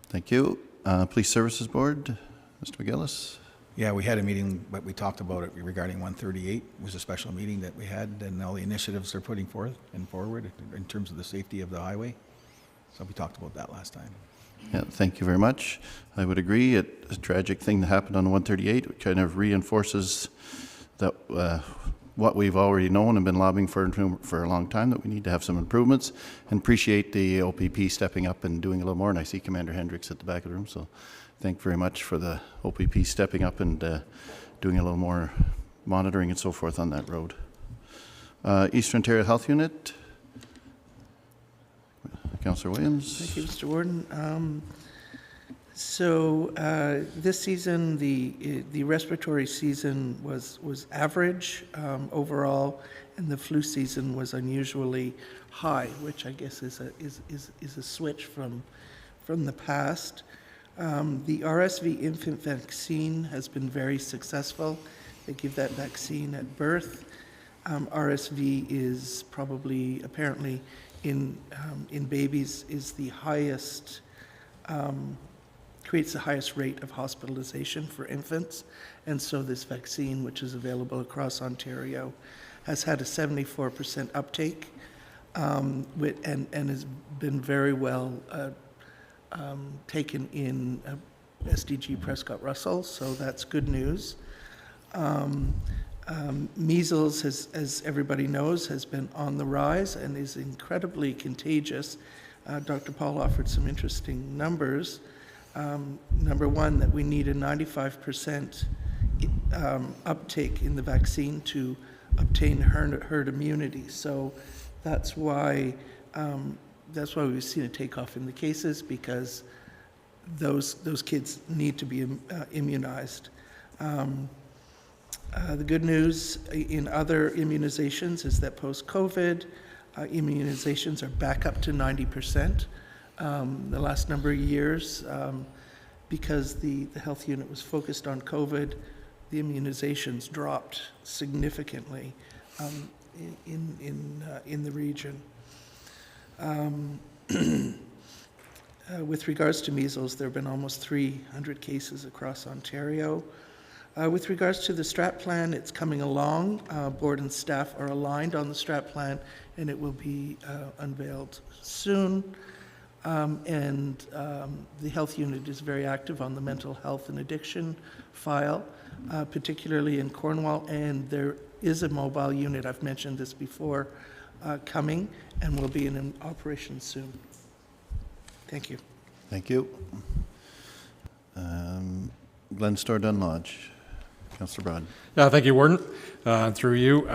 Thank you. Police Services Board, Mr. McGillis? Yeah, we had a meeting, but we talked about it regarding 138. It was a special meeting that we had, and all the initiatives they're putting forth and forward in terms of the safety of the highway. So we talked about that last time. Yeah, thank you very much. I would agree. A tragic thing that happened on 138 kind of reinforces that what we've already known and been lobbying for a long time, that we need to have some improvements, and appreciate the OPP stepping up and doing a little more. And I see Commander Hendricks at the back of the room, so thank you very much for the OPP stepping up and doing a little more monitoring and so forth on that road. Eastern Ontario Health Unit. Councillor Williams. Thank you, Mr. Warden. This season, the respiratory season was average overall, and the flu season was unusually high, which I guess is a switch from the past. The RSV infant vaccine has been very successful. They give that vaccine at birth. RSV is probably, apparently, in babies is the highest, creates the highest rate of hospitalization for infants. And so this vaccine, which is available across Ontario, has had a 74% uptake and has been very well taken in SDG Prescott Russell, so that's good news. Measles, as everybody knows, has been on the rise and is incredibly contagious. Dr. Paul offered some interesting numbers. Number one, that we need a 95% uptake in the vaccine to obtain herd immunity. So that's why we've seen a takeoff in the cases, because those kids need to be immunized. The good news in other immunizations is that post-COVID, immunizations are back up to 90%. The last number of years, because the health unit was focused on COVID, the immunizations dropped significantly in the region. With regards to measles, there have been almost 300 cases across Ontario. With regards to the strat plan, it's coming along. Board and staff are aligned on the strat plan, and it will be unveiled soon. The health unit is very active on the mental health and addiction file, particularly in Cornwall, and there is a mobile unit, I've mentioned this before, coming and will be in operation soon. Thank you. Thank you. Glen Dunn Lodge. Councillor Broad. Yeah, thank you, Warden. Through you.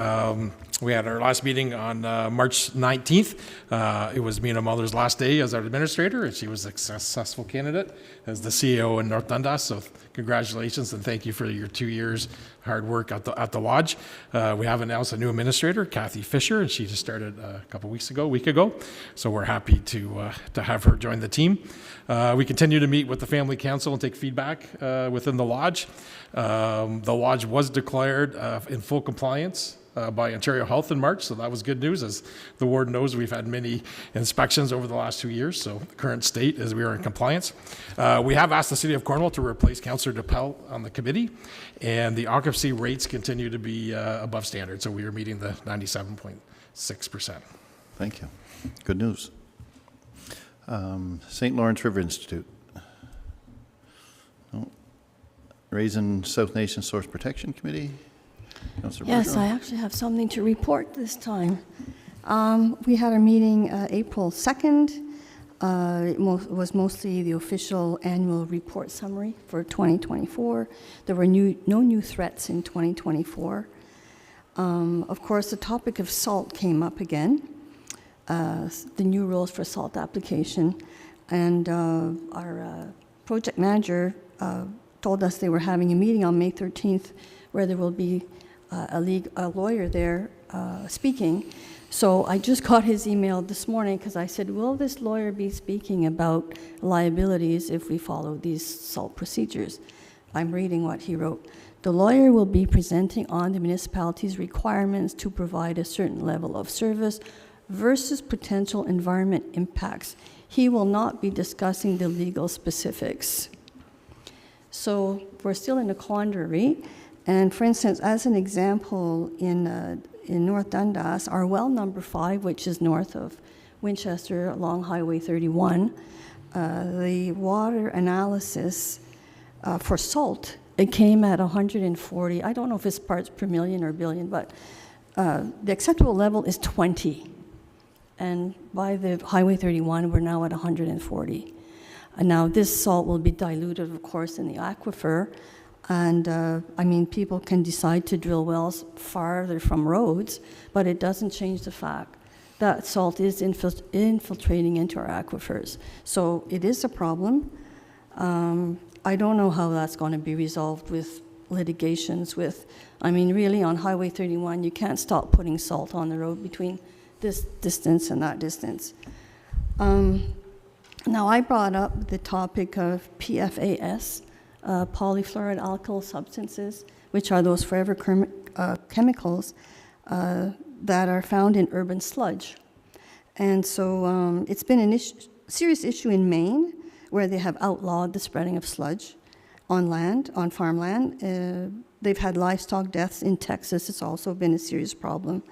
We had our last meeting on March 19th. It was Mina Muller's last day as our administrator, and she was a successful candidate as the CEO in North Dundas. So congratulations and thank you for your 2 years hard work at the lodge. We have announced a new administrator, Kathy Fisher, and she just started a week ago. So we're happy to have her join the team. We continue to meet with the Family Council and take feedback within the lodge. The lodge was declared in full compliance by Ontario Health in March, so that was good news. As the ward knows, we've had many inspections over the last 2 years, so the current state is we are in compliance. We have asked the City of Cornwall to replace Councillor DePel on the committee, and the occupancy rates continue to be above standard, so we are meeting the 97.6%. Thank you. Good news. St. Lawrence River Institute. No. Raisin South Nation Source Protection Committee. Yes, I actually have something to report this time. We had our meeting April 2nd. It was mostly the official annual report summary for 2024. There were no new threats in 2024. Of course, the topic of salt came up again, the new rules for salt application. And our project manager told us they were having a meeting on May 13th where there will be a lawyer there speaking. So I just got his email this morning because I said, will this lawyer be speaking about liabilities if we follow these SALT procedures? I'm reading what he wrote. The lawyer will be presenting on the municipality's requirements to provide a certain level of service versus potential environment impacts. He will not be discussing the legal specifics. So we're still in a quandary. And for instance, as an example, in North Dundas, our well number 5, which is north of Winchester along Highway 31, the water analysis for salt, it came at 140. I don't know if it's parts per million or billion, but the acceptable level is 20. And by the Highway 31, we're now at 140. And now this salt will be diluted, of course, in the aquifer. And I mean, people can decide to drill wells farther from roads, but it doesn't change the fact that salt is infiltrating into our aquifers. So it is a problem. I don't know how that's going to be resolved with litigations with, I mean, really on Highway 31, you can't stop putting salt on the road between this distance and that distance. Now, I brought up the topic of PFAS, polyfluoride alkyl substances, which are those forever chemicals that are found in urban sludge. And so it's been a serious issue in Maine, where they have outlawed the spreading of sludge on land, on farmland. They've had livestock deaths in Texas. It's also been a serious problem.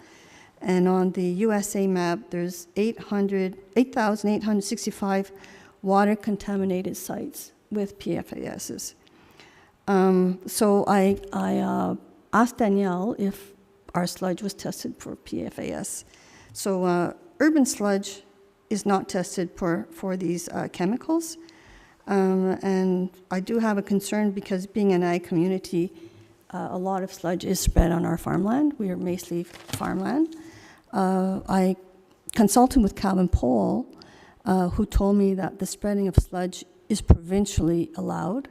And on the USA map, there's 8,865 water-contaminated sites with PFASs. So I asked Danielle if our sludge was tested for PFAS. So urban sludge is not tested for these chemicals. And I do have a concern because being an ag community, a lot of sludge is spread on our farmland. We are mostly farmland. I consulted with Calvin Pohl, who told me that the spreading of sludge is provincially allowed.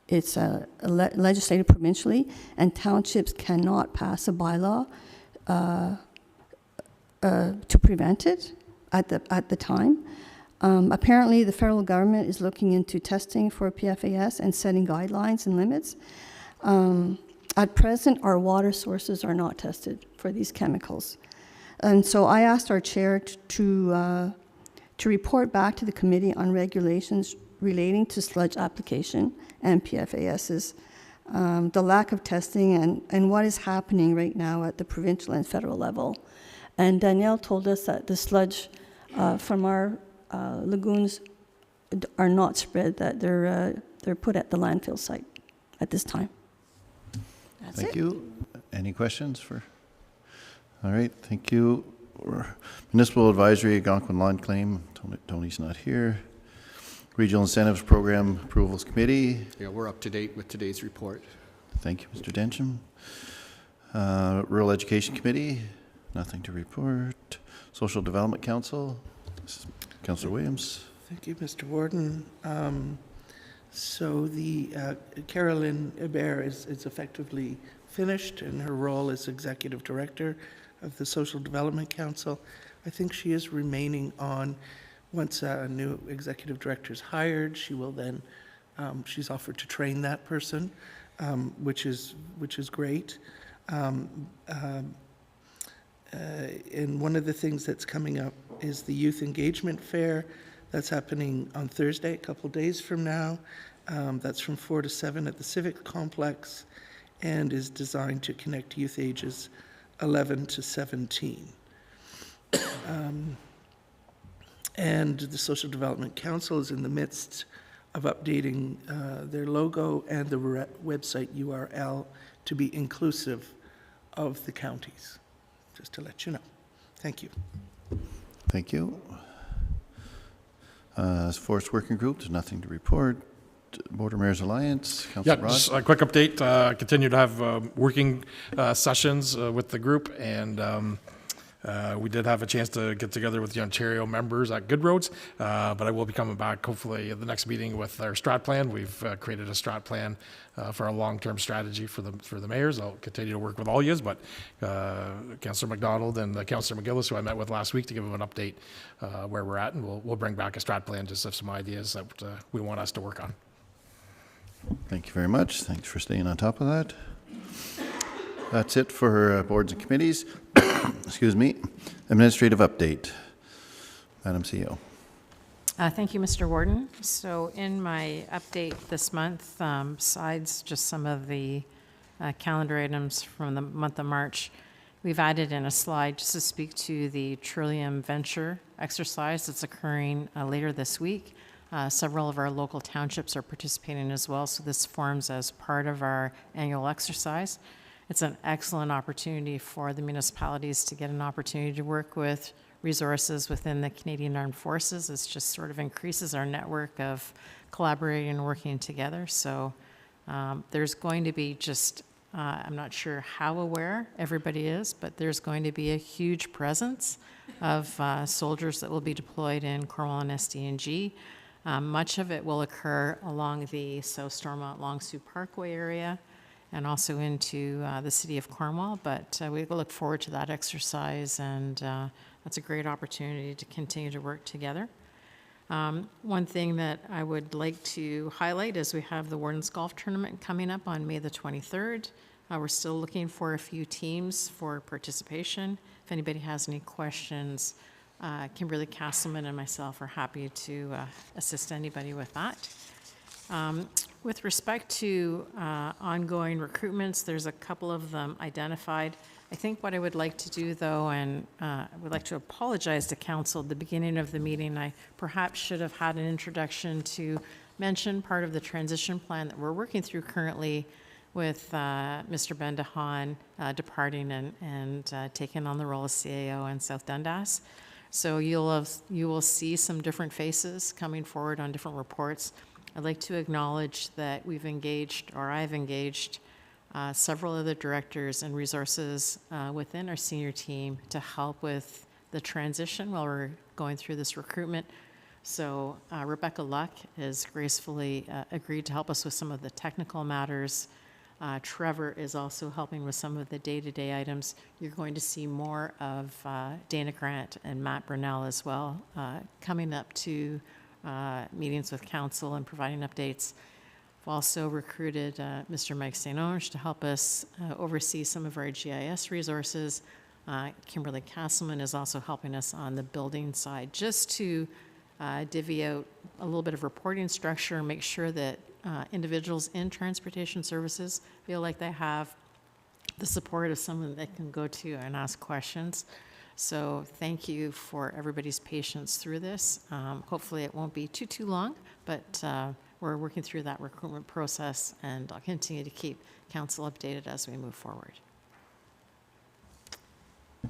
It's legislated provincially, and townships cannot pass a bylaw to prevent it at the time. Apparently, the federal government is looking into testing for PFAS and setting guidelines and limits. At present, our water sources are not tested for these chemicals. And so I asked our chair to report back to the Committee on Regulations relating to sludge application and PFASs, the lack of testing and what is happening right now at the provincial and federal level. And Danielle told us that the sludge from our lagoons are not spread, that they're put at the landfill site at this time. That's Thank it. you. Any questions for? All right, thank you. Municipal Advisory, Algonquin Lawn Claim, Tony's not here. Regional Incentives Program Approvals Committee. Yeah, we're up to date with today's report. Thank you, Mr. Densham. Rural Education Committee, nothing to report. Social Development Council, Councillor Williams. Thank you, Mr. Warden. So the Carolyn Hebert is effectively finished in her role as Executive Director of the Social Development Council. I think she is remaining on. Once a new Executive Director is hired, she will then, she's offered to train that person, which is great. And one of the things that's coming up is the Youth Engagement Fair. That's happening on Thursday, a couple days from now. That's from 4 to 7 at the Civic Complex and is designed to connect youth ages 11 to 17. And the Social Development Council is in the midst of updating their logo and the website URL to be inclusive of the counties, just to let you know. Thank you. Thank you. Forest Working Group, there's nothing to report. Border Mayors Alliance, Councillor Broad. Just a quick update. Continue to have working sessions with the group, and we did have a chance to get together with the Ontario members at Good Roads, but I will be coming back hopefully at the next meeting with our strat plan. We've created a strat plan for our long-term strategy for the mayors. I'll continue to work with all yous, but Councillor McDonald and Councillor McGillis, who I met with last week, to give them an update where we're at, and we'll bring back a strat plan just of some ideas that we want us to work on. Thank you very much. Thanks for staying on top of that. That's it for boards and committees. Excuse me. Administrative update. Madam CEO. Thank you, Mr. Warden. So in my update this month, besides just some of the calendar items from the month of March, we've added in a slide just to speak to the Trillium Venture exercise that's occurring later this week. Several of our local townships are participating as well, so this forms as part of our annual exercise. It's an excellent opportunity for the municipalities to get an opportunity to work with resources within the Canadian Armed Forces. It just sort of increases our network of collaborating and working together. So there's going to be just, I'm not sure how aware everybody is, but there's going to be a huge presence of soldiers that will be deployed in Cornwall and SDG. Much of it will occur along the South Stormont Long Sault Parkway area and also into the city of Cornwall, but we look forward to that exercise, and that's a great opportunity to continue to work together. One thing that I would like to highlight is we have the Warden's Golf Tournament coming up on May the 23rd. We're still looking for a few teams for participation. If anybody has any questions, Kimberly Castleman and myself are happy to assist anybody with that. With respect to ongoing recruitments, there's a couple of them identified. I think what I would like to do, though, and I would like to apologize to council at the beginning of the meeting. I perhaps should have had an introduction to mention part of the transition plan that we're working through currently with Mr. Bendahan departing and taking on the role of CAO in South Dundas. So you will see some different faces coming forward on different reports. I'd like to acknowledge that we've engaged, or I've engaged, several other directors and resources within our senior team to help with the transition while we're going through this recruitment. So Rebecca Luck has gracefully agreed to help us with some of the technical matters. Trevor is also helping with some of the day-to-day items. You're going to see more of Dana Grant and Matt Brunell as well coming up to meetings with council and providing updates. We've also recruited Mr. Mike St. Onge to help us oversee some of our GIS resources. Kimberly Castleman is also helping us on the building side, just to divvy out a little bit of reporting structure and make sure that individuals in transportation services feel like they have the support of someone they can go to and ask questions. So thank you for everybody's patience through this. Hopefully it won't be too long, but we're working through that recruitment process, and I'll continue to keep council updated as we move forward.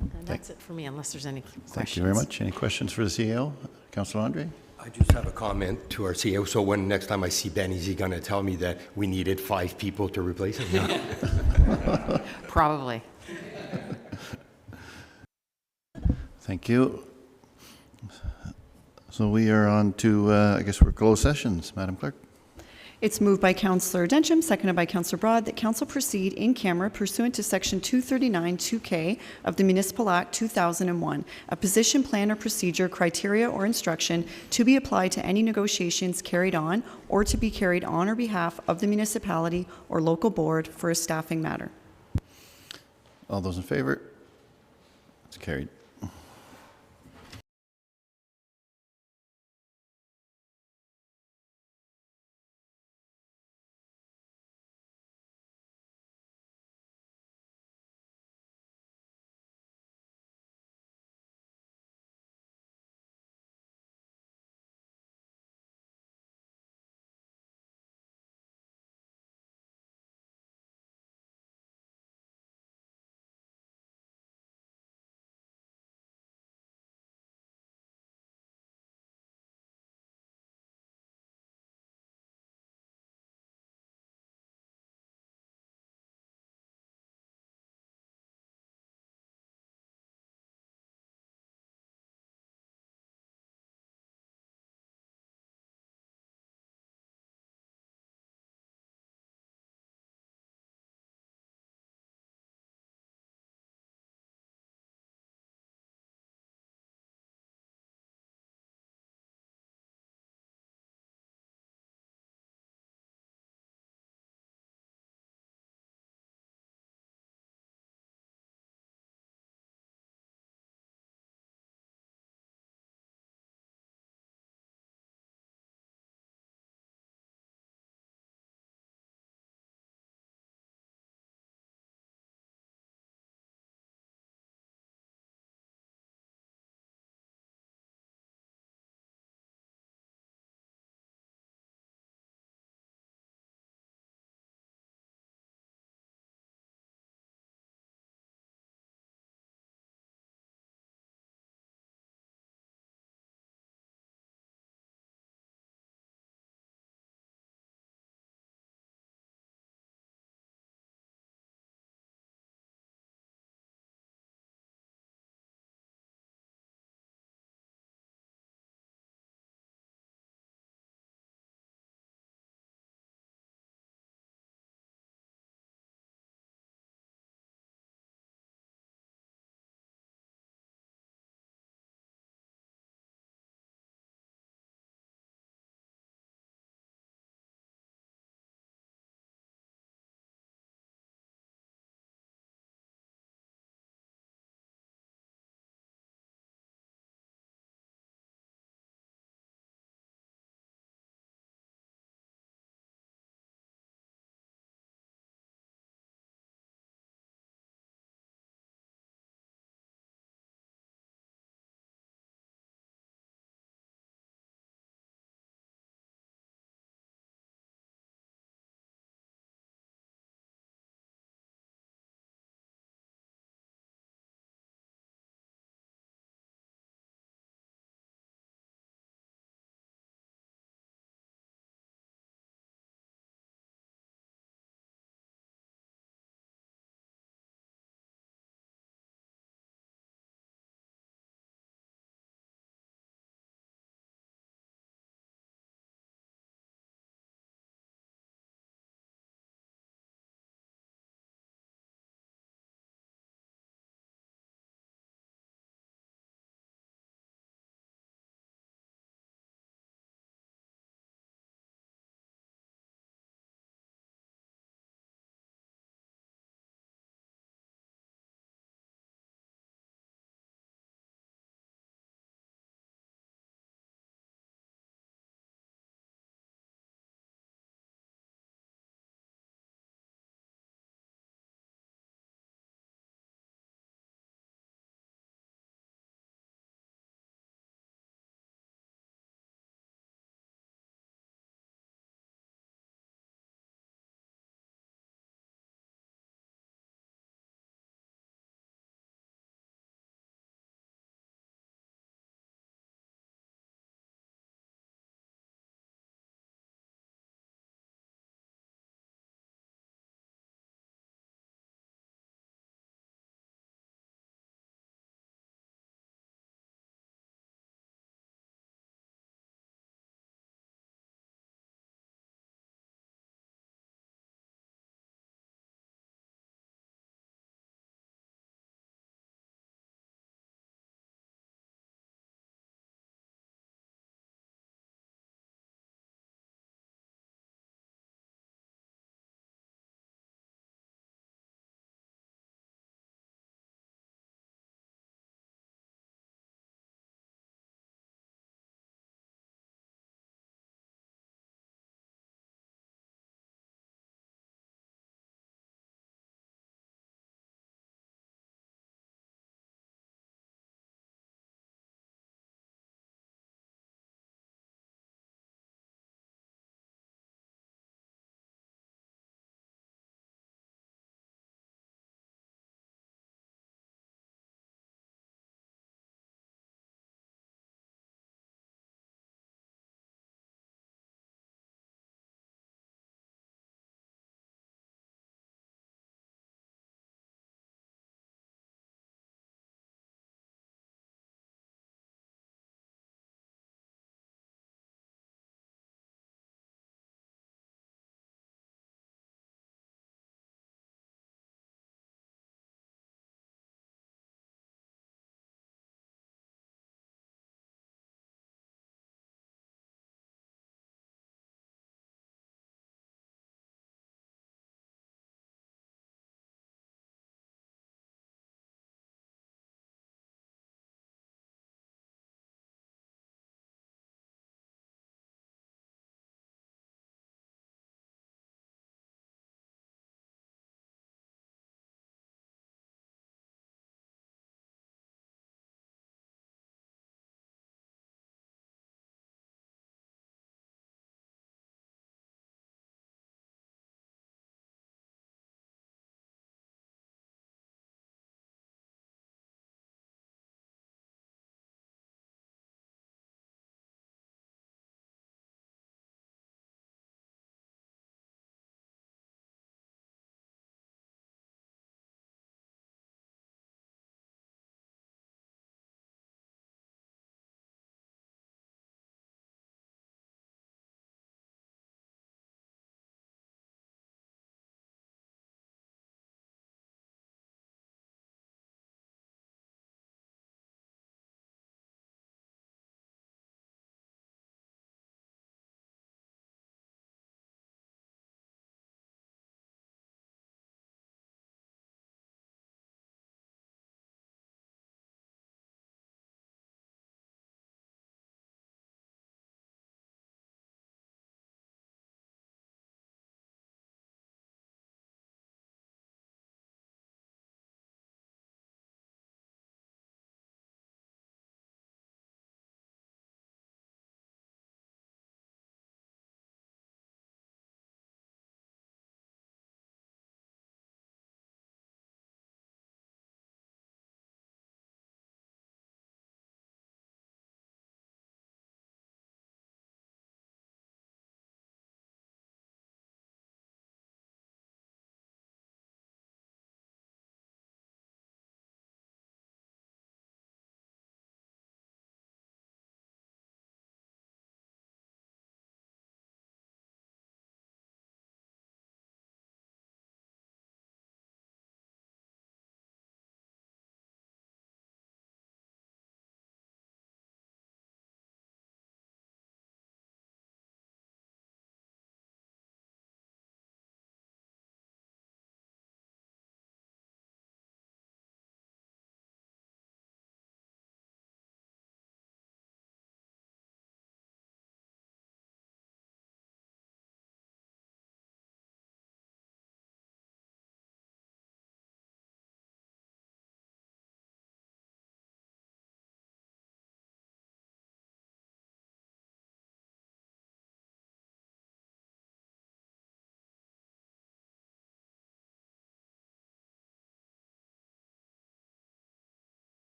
And that's it for me, unless there's any questions. Thank you very much. Any questions for the CEO? Councillor Andre? I just have a comment to our CEO. So when next time I see Ben, is he going to tell me that we needed 5 people to replace him? No. Probably. Thank you. So we are on to, I guess we're closed sessions, Madam Clerk. It's moved by Councillor Densham, seconded by Councillor Broad, that council proceed in camera pursuant to Section 239(2)K of the Municipal Act 2001, a position, plan, or procedure, criteria, or instruction to be applied to any negotiations carried on or to be carried on or behalf of the municipality or local board for a staffing matter. All those in favor? It's carried.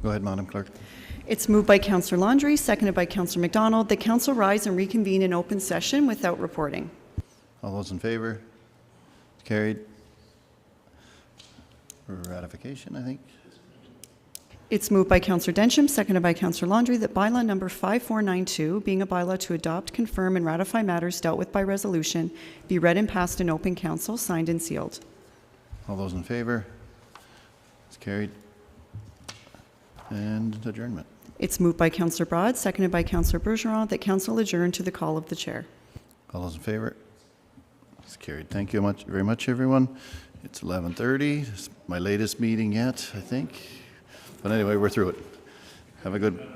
Go ahead, Madam Clerk. It's moved by Councillor Laundrie, seconded by Councillor MacDonald, that council rise and reconvene in open session without reporting. All those in favor? Carried. Ratification, I think. It's moved by Councillor Densham, seconded by Councillor Laundrie, that bylaw number 5492, being a bylaw to adopt, confirm, and ratify matters dealt with by resolution, be read and passed in open council, signed and sealed. All those in favor? It's carried. And adjournment. It's moved by Councillor Broad, seconded by Councillor Bergeron, that council adjourn to the call of the chair. All those in favor? It's carried. Thank you very much, everyone. It's 11:30. It's my latest meeting yet, I think. But anyway, we're through it. Have a good